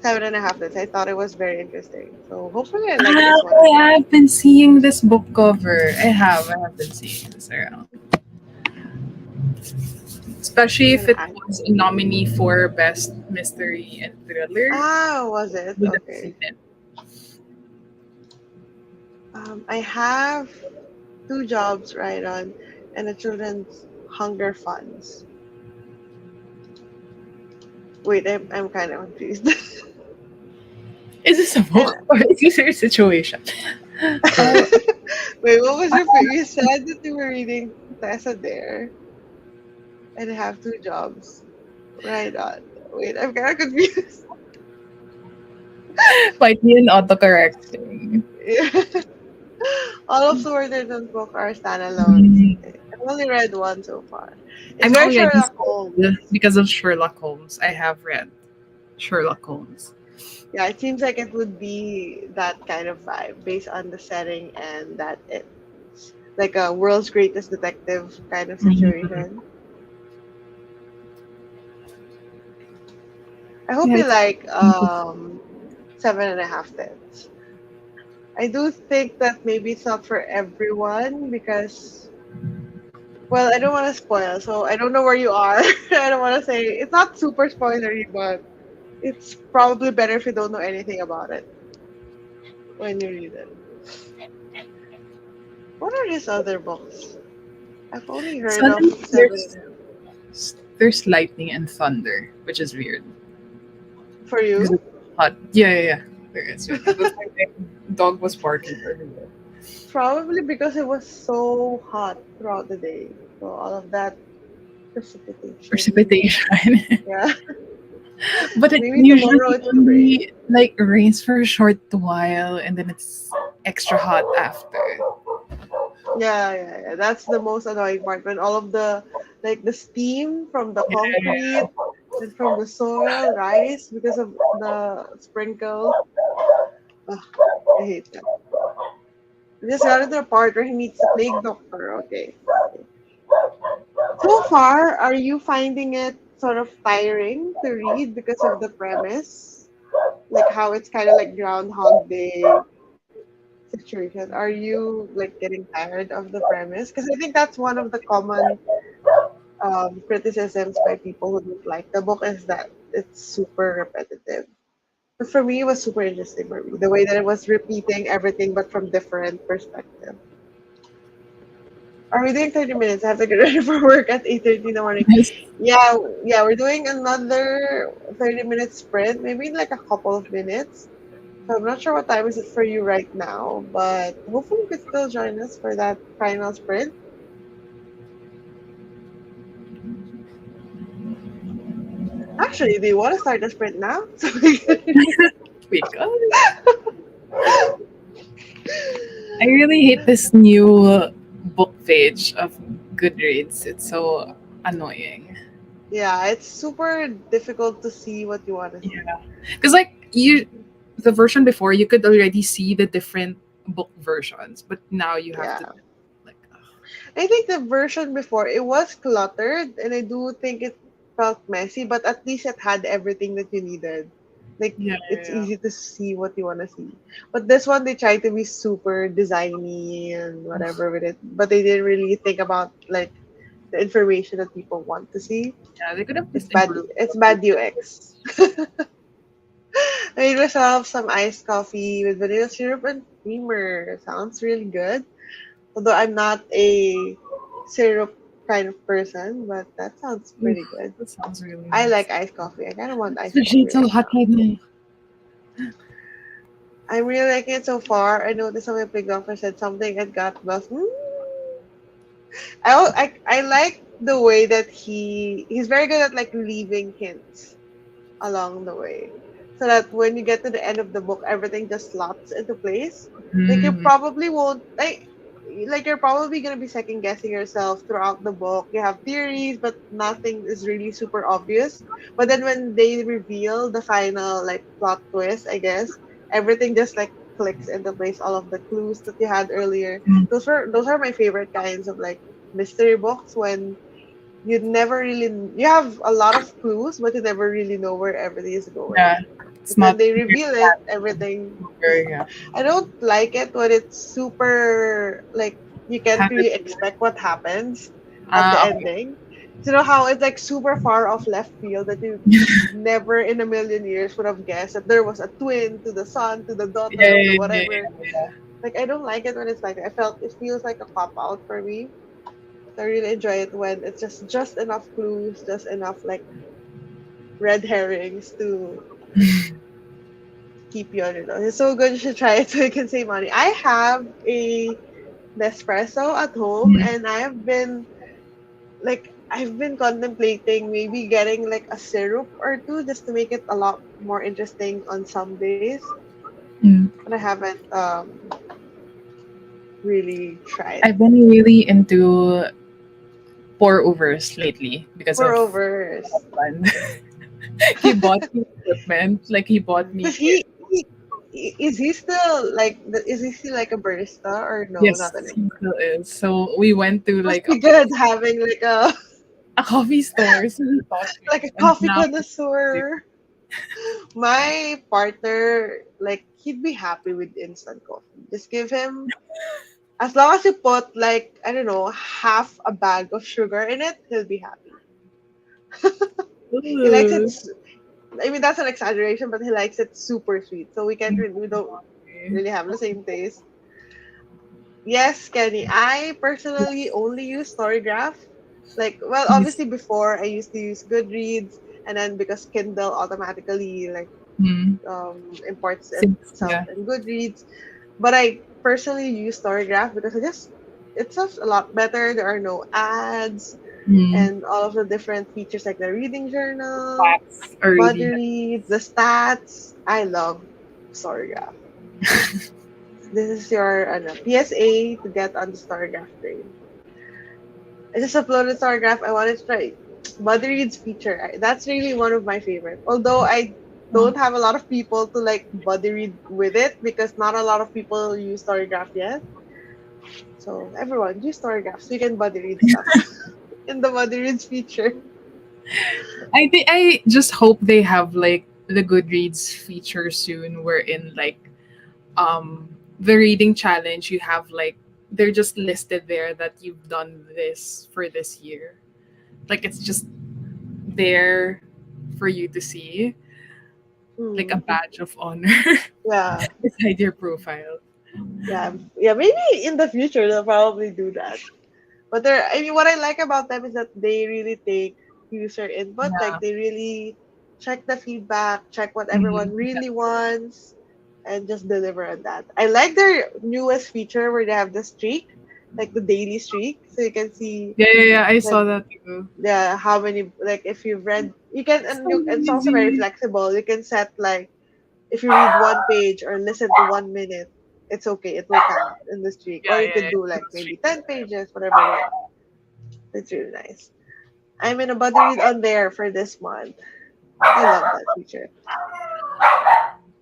Seven and a Half Deaths. I thought it was very interesting. So hopefully I like this one as I well. have been seeing this book cover. I have been seeing this around. I'm Especially if gonna it add. was a nominee for Best Mystery and Thriller. Ah, was it? Would have seen Okay. it. I have two jobs right on and a children's hunger funds. Wait, I'm kind of confused. Is this a and book or is this your situation? Uh, wait, what was you said that you were reading Tessa there and have two jobs. Right on. Wait, I'm kind of confused. might be an autocorrecting. All of Swordern's book are standalones. Mm, I've only read one so far. It's I'm very already Sherlock sold Holmes. because of Sherlock Holmes. I have read Sherlock Holmes. Yeah, it seems like it would be that kind of vibe based on the setting and that it's like a world's greatest detective kind of Mhm. situation. I hope Yeah, you it's like Seven and a Half Deaths. I do think that maybe it's not for everyone because well, I don't want to spoil, so I don't know where you are. I don't want to say it's not super spoilery, but it's probably better if you don't know anything about it when you read it. What are these other books? I've only heard of suddenly Seven and a Half. there's lightning and thunder, which is weird. For Because you? it's hot. Yeah, yeah, yeah. There is. Yeah. That's why my dog was barking earlier. Probably because it was so hot throughout the day. So all of that precipitation. Precipitation. Yeah. But it Maybe tomorrow usually it will rain. only like rains for a short while and then it's extra hot after. Yeah, yeah, yeah. That's the most annoying part when all of the like the steam from the Yeah. concrete and from the soil rise because of the sprinkles. Ugh, I hate that. We just got into the part where he meets the plague doctor. Okay. Okay. So far, are you finding it sort of tiring to read because of the premise? Like how it's kind of like Groundhog Day. situation? Are you like getting tired of the premise? Because I think that's one of the common criticisms by people who don't like the book is that it's super repetitive. But for me, it was super interesting for me. The way that it was repeating everything but from different perspective. Are we doing 30 minutes? I have to get ready for work at 8:30 in the morning. Yes. Yeah, yeah, we're doing another 30-minute sprint, maybe in like a couple of minutes. So I'm not sure what time is it for you right now, but hopefully you could still join us for that final sprint. Actually, do you want to start the sprint now? So we can... Because I really hate this new book page of Goodreads. It's so annoying. Yeah, it's super difficult to see what you want to see. Yeah. Because like the version before you could already see the different book versions, but now you have to Yeah. like ugh. I think the version before it was cluttered and I do think it felt messy, but at least it had everything that you needed. Like Yeah, it's yeah, easy to see what you want to see. But this one they tried to be super designy and yeah. whatever with it, but they didn't really think about like the information that people want to see. Yeah, they could have It's just bad. improved. It's bad UX. I made myself some iced coffee with vanilla syrup and creamer. Sounds really good. Although I'm not a syrup kind of person, but that sounds Oof, pretty good. that sounds really I nice. like iced coffee. I kind of want iced Especially coffee it's so right hot now. right now. I'm really liking it so far. I noticed some of my doctor said something and got buff. I like the way that he's very good at like leaving hints along the way. So that when you get to the end of the book, everything just slots into place. Like you Mm, probably won't like you're probably gonna be second guessing yourself throughout the book. You have theories, but nothing is really super obvious. But then when they reveal the final like plot twist, I guess, everything just like clicks into place, all of the clues that you had earlier. mm, Those are my favorite kinds of like mystery books when you have a lot of clues but you never really know where everything is going, yeah, it's but when not they very reveal it everything. very I don't like it when it's super like you can't habit. really expect what happens at the Ah, okay. ending. So you know how it's like super far off left field that you never in a million years would have guessed that there was a twin to the son to the daughter Yeah, of the yeah, yeah, whatever. yeah, yeah. Like I don't like it when it's like that. I felt it feels like a cop out for me. I really enjoy it when it's just enough clues, just enough like red herrings to keep you on it. It's so good. You should try it so you can save money. I have a Nespresso at home, Mm, and I've been contemplating maybe getting like a syrup or two just to make it a lot more interesting on some days. mm. But I haven't really tried. I've been really into pour overs lately because Pour of overs. husband. He bought me equipment. Like he bought me. Because is he still like is he still like a barista or no, Yes, not he anymore? still is. So we went to Must like be good having like a a coffee store. So he taught like me, a and coffee now connoisseur. My partner, like he'd be happy with instant coffee. Just give him as long as you put like I don't know half a bag of sugar in it, he'll be happy. He likes it. ugh. I mean that's an exaggeration, but he likes it super sweet. So we don't really have the same taste. Yes, Kenny. I personally Yes. only use Storygraph. Like, well, He's obviously before I used to use Goodreads, and then because Kindle automatically like mm, imports since itself yeah. in Goodreads, but I personally use Storygraph because it's just a lot better. There are no ads Mm, and all of the different features like the reading journal, facts are buddy really reads, the stats. I love Storygraph. This is your PSA to get on the Storygraph train. I just uploaded Stargraph. I wanted to try Mother Reads feature. That's really one of my favorites. Although I oh, don't have a lot of people to like buddy read with it because not a lot of people use Storygraph yet. So everyone use Storygraph so you can buddy read stuff in the buddy reads feature. I think I just hope they have like the Goodreads feature soon wherein like um the reading challenge, you have like they're just listed there that you've done this for this year. Like it's just there for you to see, like a Mm. badge of honor Yeah. beside your profile. Yeah. Yeah. Maybe in the future they'll probably do that. But I mean, what I like about them is that they really take user input. Like Yeah. they really check the feedback, check what everyone Mhm. really wants, and just deliver on that. I like their newest feature where they have the streak, like the daily streak, so you can see Yeah, yeah, yeah. I like saw that too. how many, like if you've read, you can, and So you, it's also very easy. flexible. You can set like if you read one page or listen to 1 minute, it's okay. It will count in the streak. Yeah, Or you yeah, could yeah. do So like maybe streak by 10 time. pages, whatever you want. It's really nice. I'm in a buddy read on there for this month. I love that feature.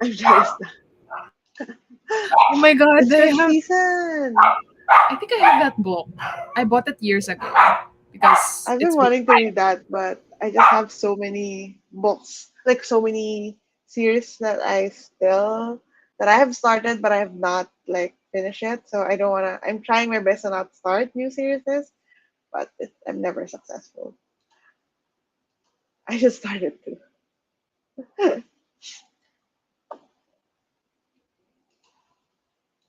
I'm jealous now. Oh my god, It's fifth season. I think I have that book. I bought it years ago because I've been it's been wanting to read that, but I just have so many books, like so many series that I have started, but I have not like finished it. So I don't wanna. I'm trying my best to not start new series, but I'm never successful. I just started to.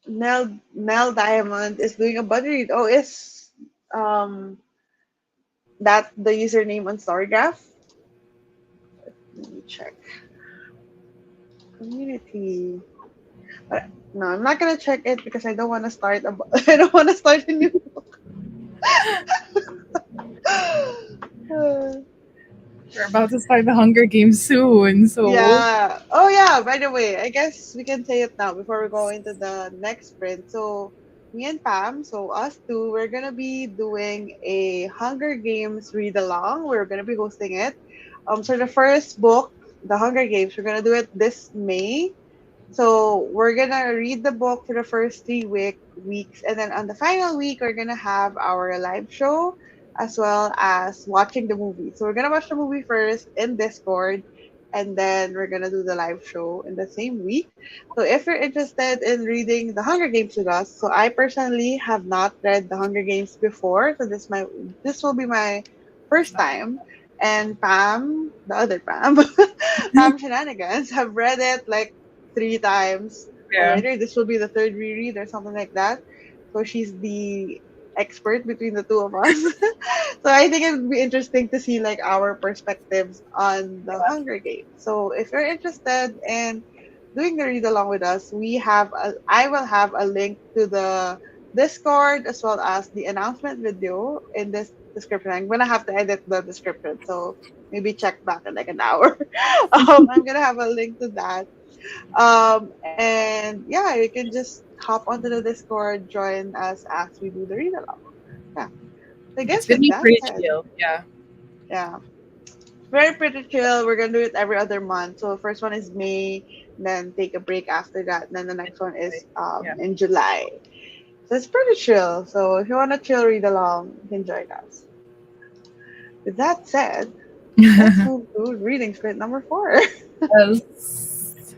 Nell Diamond is doing a buddy read. Oh, is um that the username on Storygraph? Let me check. Community. But no, I'm not gonna check it because I don't want to start a I don't want to start a new book. we're about to start the Hunger Games soon, so Yeah. Oh yeah, by the way, I guess we can say it now before we go into the next sprint. So me and Pam, so us two, we're gonna be doing a Hunger Games read along. We're gonna be hosting it. So the first book, The Hunger Games, we're gonna do it this May. So we're gonna read the book for the first 3 weeks, and then on the final week, we're gonna have our live show as well as watching the movie. So we're gonna watch the movie first in Discord, and then we're gonna do the live show in the same week. So if you're interested in reading The Hunger Games with us, so I personally have not read The Hunger Games before, so this will be my first time. And Pam, the other Pam, Pam Shenanigans, have read it like 3 times yeah. already. This will be the third reread or something like that. So she's the expert between the two of us. So I think it would be interesting to see like our perspectives on the Hunger Games. So if you're interested in doing the read along with us, I will have a link to the Discord as well as the announcement video in this description. I'm gonna have to edit the description, so maybe check back in like an hour. I'm gonna have a link to that, and yeah, you can just hop onto the Discord, join us as we do the read along. Yeah. So I It's guess gonna with be that pretty said, chill. Yeah. yeah, very pretty chill. We're gonna do it every other month. So the first one is May, then take a break after that, and then the next one is Yeah. in July. So it's pretty chill. So if you wanna chill read along, you can join us. With that said, let's move to reading sprint number 4. Yes.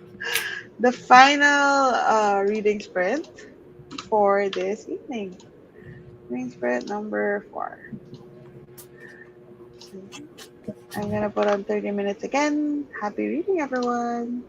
The final reading sprint for this evening. Reading sprint number 4. So I'm gonna put on 30 minutes again. Happy reading, everyone.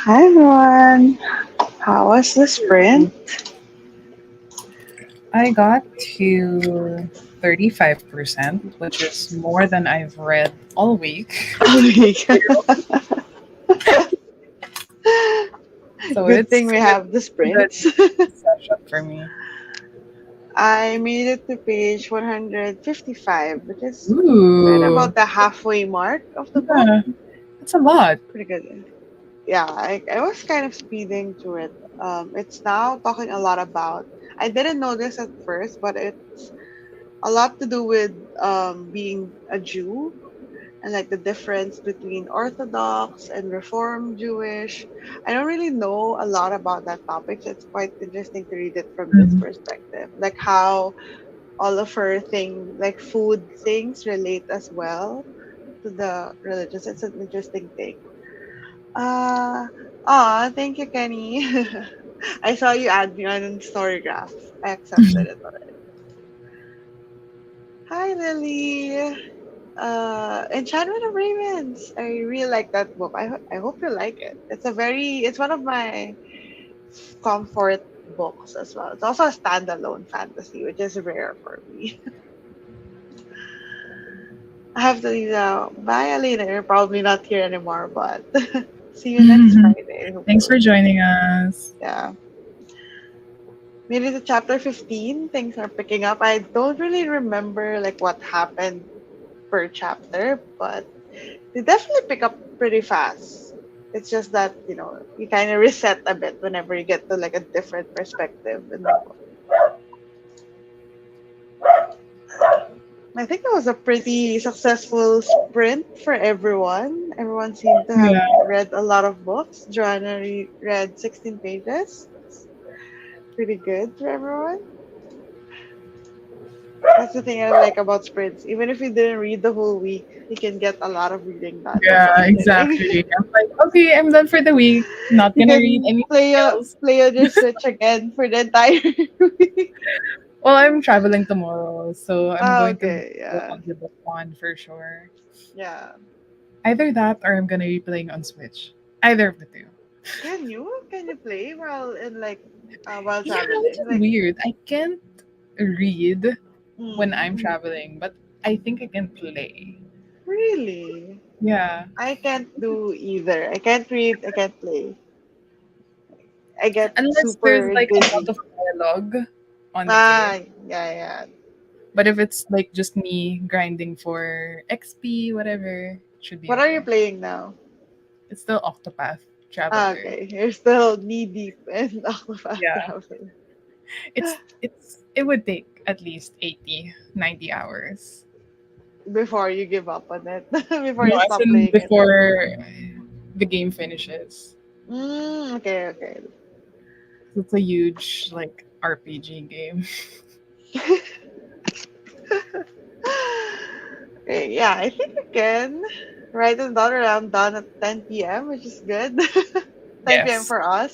Hi everyone. How was the sprint? I got to 35%, which is more than I've read all week. So Good thing it's we a have the good sprints. session for me. I made it to page 155, which is right Ooh, about the halfway mark of the book. yeah, that's a lot. Pretty good. Yeah, I was kind of speeding through it. It's now talking a lot about. I didn't know this at first, but it's a lot to do with being a Jew and like the difference between Orthodox and Reform Jewish. I don't really know a lot about that topic, so it's quite interesting to read it from this Mhm. perspective. Like how all of her like food things relate as well to the religious. It's an interesting thing. Uh thank you, Kenny. I saw you add me on Storygraph. I accepted it already. Hi, Lily. Enchantment of Ravens. I really like that book. I hope you like it. It's one of my comfort books as well. It's also a standalone fantasy, which is rare for me. I have to leave now. Bye, Alina. You're probably not here anymore, but see you next Friday, Thanks for hopefully. joining us. Yeah. Made it to chapter 15. Things are picking up. I don't really remember like what happened per chapter, but they definitely pick up pretty fast. It's just that, you kind of reset a bit whenever you get to like a different perspective in the book. I think it was a pretty successful sprint for everyone. Everyone seemed to have Yeah, read a lot of books. Joanna read 16 pages. It's pretty good for everyone. That's the thing I like about sprints. Even if you didn't read the whole week, you can get a lot of reading done in yeah, one sitting. exactly. I'm like, okay, I'm done for the week. Not You gonna read can anything else. play on your Switch again for the entire week. Well, I'm traveling tomorrow, so I'm Ah, going to okay, go yeah, on the book one for sure. yeah. Either that or I'm gonna be playing on Switch. Either of the two. Can you play while in like while Yeah, which traveling? is Like, weird. I can't read when mm, I'm traveling, but I think I can play. really? Yeah. I can't do either. I can't read. I can't play. I get Unless there's super like a lot dizzy. of dialogue on the game. Ah, yeah, yeah. But if it's like just me grinding for XP, whatever, it should be What are you okay. playing now? It's still Octopath Ah, Traveler. okay. You're still knee deep in Octopath Yeah. Traveler It would take at least 80, 90 hours. before you give up on it. Before No, you as stop in playing it. before the game finishes. Okay, okay. It's a huge like RPG game. Okay, yeah, I think we can write it down around done at 10 p.m., which is good. 10 p.m. Yes. for us.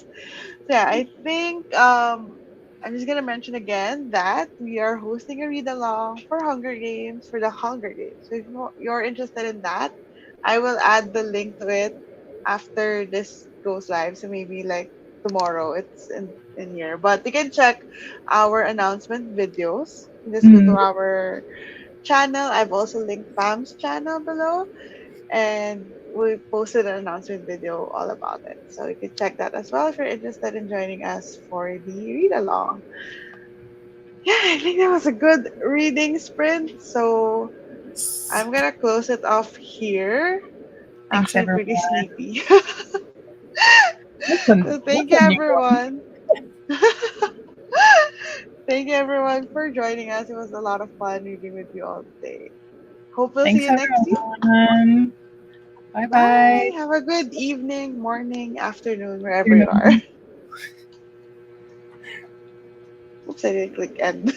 So yeah, I think I'm just gonna mention again that we are hosting a read along for Hunger Games for the Hunger Games. So if you're interested in that, I will add the link to it after this goes live. So maybe like tomorrow it's in here. But you can check our announcement videos. Just go to Mm, our channel. I've also linked Pam's channel below, and we posted an announcement video all about it. So you can check that as well if you're interested in joining us for the read along. Yeah, I think that was a good reading sprint. So yes. I'm gonna close it off here. Thanks Actually, I'm everyone. pretty sleepy. So thank That's you, a new one. everyone. Thank you, everyone, for joining us. It was a lot of fun reading with you all today. Hope we'll see Thanks you next week. everyone. Bye Bye. bye. Have a good evening, morning, afternoon, wherever you are. Afternoon. Oops, I didn't click end.